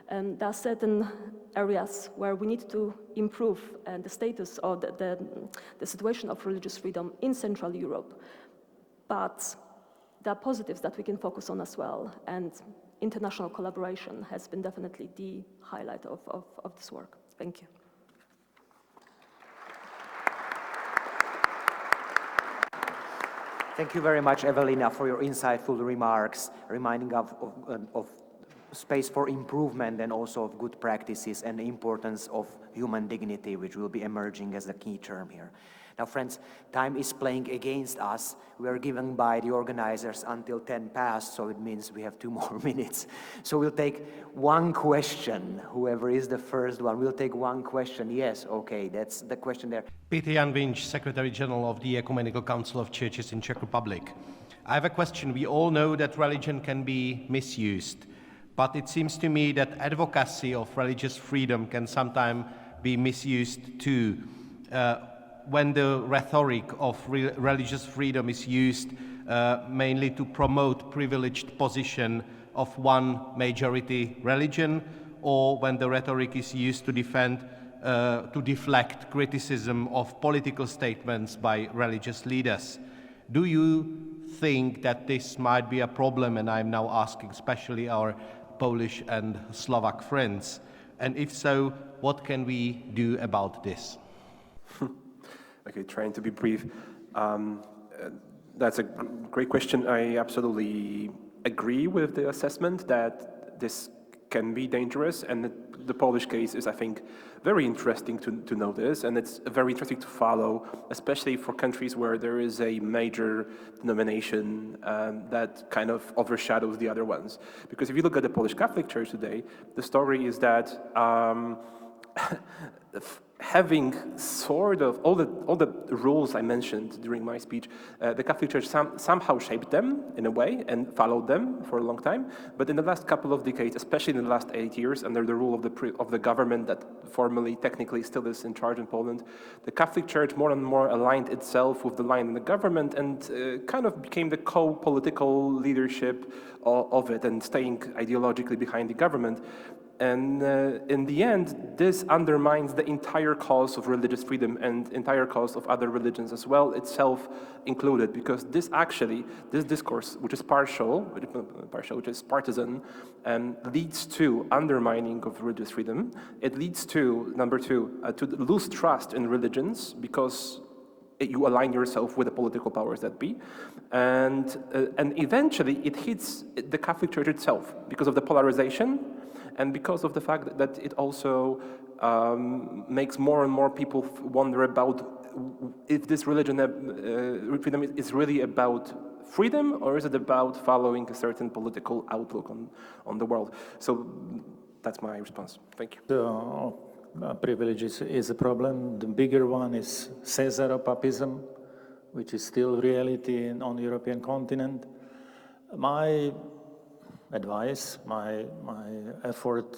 There are certain areas where we need to improve the status or the situation of religious freedom in Central Europe. But there are positives that we can focus on as well, and international collaboration has been definitely the highlight of this work. Thank you. Thank you very much, Evelina, for your insightful remarks, reminding of space for improvement and also of good practices and the importance of human dignity, which will be emerging as the key term here. Now, friends, time is playing against us. We are given by the organizers until 10 past, so it means we have 2 more minutes. So we'll take one question. Whoever is the first one, we'll take one question. Yes, okay, that's the question there. Peter Jan Vinč, Secretary General of the Ecumenical Council of Churches in Czech Republic. I have a question. We all know that religion can be misused, but it seems to me that advocacy of religious freedom can sometimes be misused too. When the rhetoric of religious freedom is used mainly to promote privileged position of one majority religion, or when the rhetoric is used to deflect criticism of political statements by religious leaders. Do you think that this might be a problem? And I'm now asking especially our Polish and Slovak friends. And if so, what can we do about this? Okay, trying to be brief. That's a great question. I absolutely agree with the assessment that this can be dangerous, and the Polish case is, I think, very interesting to know this, and it's very interesting to follow, especially for countries where there is a major denomination that kind of overshadows the other ones. Because if you look at the Polish Catholic Church today, the story is that having sort of all the rules I mentioned during my speech, the Catholic Church somehow shaped them in a way and followed them for a long time. But in the last couple of decades, especially in the last 8 years, under the rule of the government that formally, technically still is in charge in Poland, the Catholic Church more and more aligned itself with the line in the government and kind of became the co-political leadership of it and staying ideologically behind the government. And in the end, this undermines the entire cause of religious freedom and entire cause of other religions as well, itself included, because this discourse, which is which is partisan, leads to undermining of religious freedom. It leads to, number 2, to lose trust in religions because you align yourself with the political powers that be, and eventually it hits the Catholic Church itself because of the polarization. And because of the fact that it also makes more and more people wonder about if this religion freedom is really about freedom, or is it about following a certain political outlook on the world? So that's my response. Thank you. Privilege is a problem. The bigger one is Caesaropapism, which is still reality on the European continent. My advice, my effort,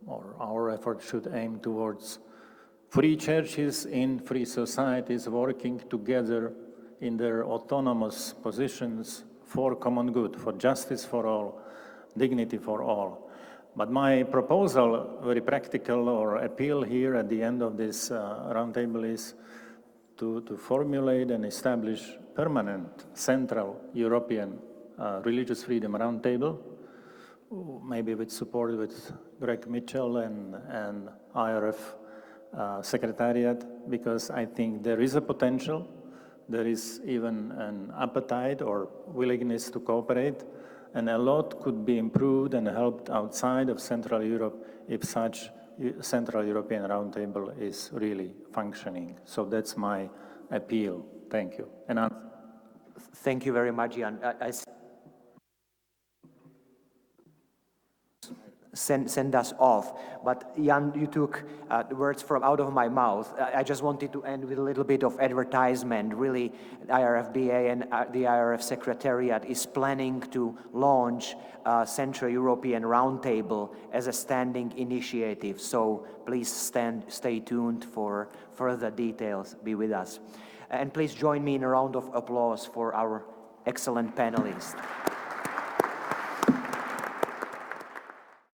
or our effort should aim towards free churches in free societies working together in their autonomous positions for common good, for justice for all, dignity for all. But my proposal, very practical or appeal here at the end of this roundtable is to formulate and establish permanent Central European Religious Freedom Roundtable, maybe with support with Greg Mitchell and IRF Secretariat, because I think there is a potential, there is even an appetite or willingness to cooperate, and a lot could be improved and helped outside of Central Europe if such Central European Roundtable is really functioning. So that's my appeal. Thank you. And thank you very much, Jan. Send us off. But Jan, you took the words from out of my mouth. I just wanted to end with a little bit of advertisement. Really, IRFBA and the IRF Secretariat is planning to launch a Central European Roundtable as a standing initiative. So please stay tuned for further details. Be with us. And please join me in a round of applause for our excellent panelists.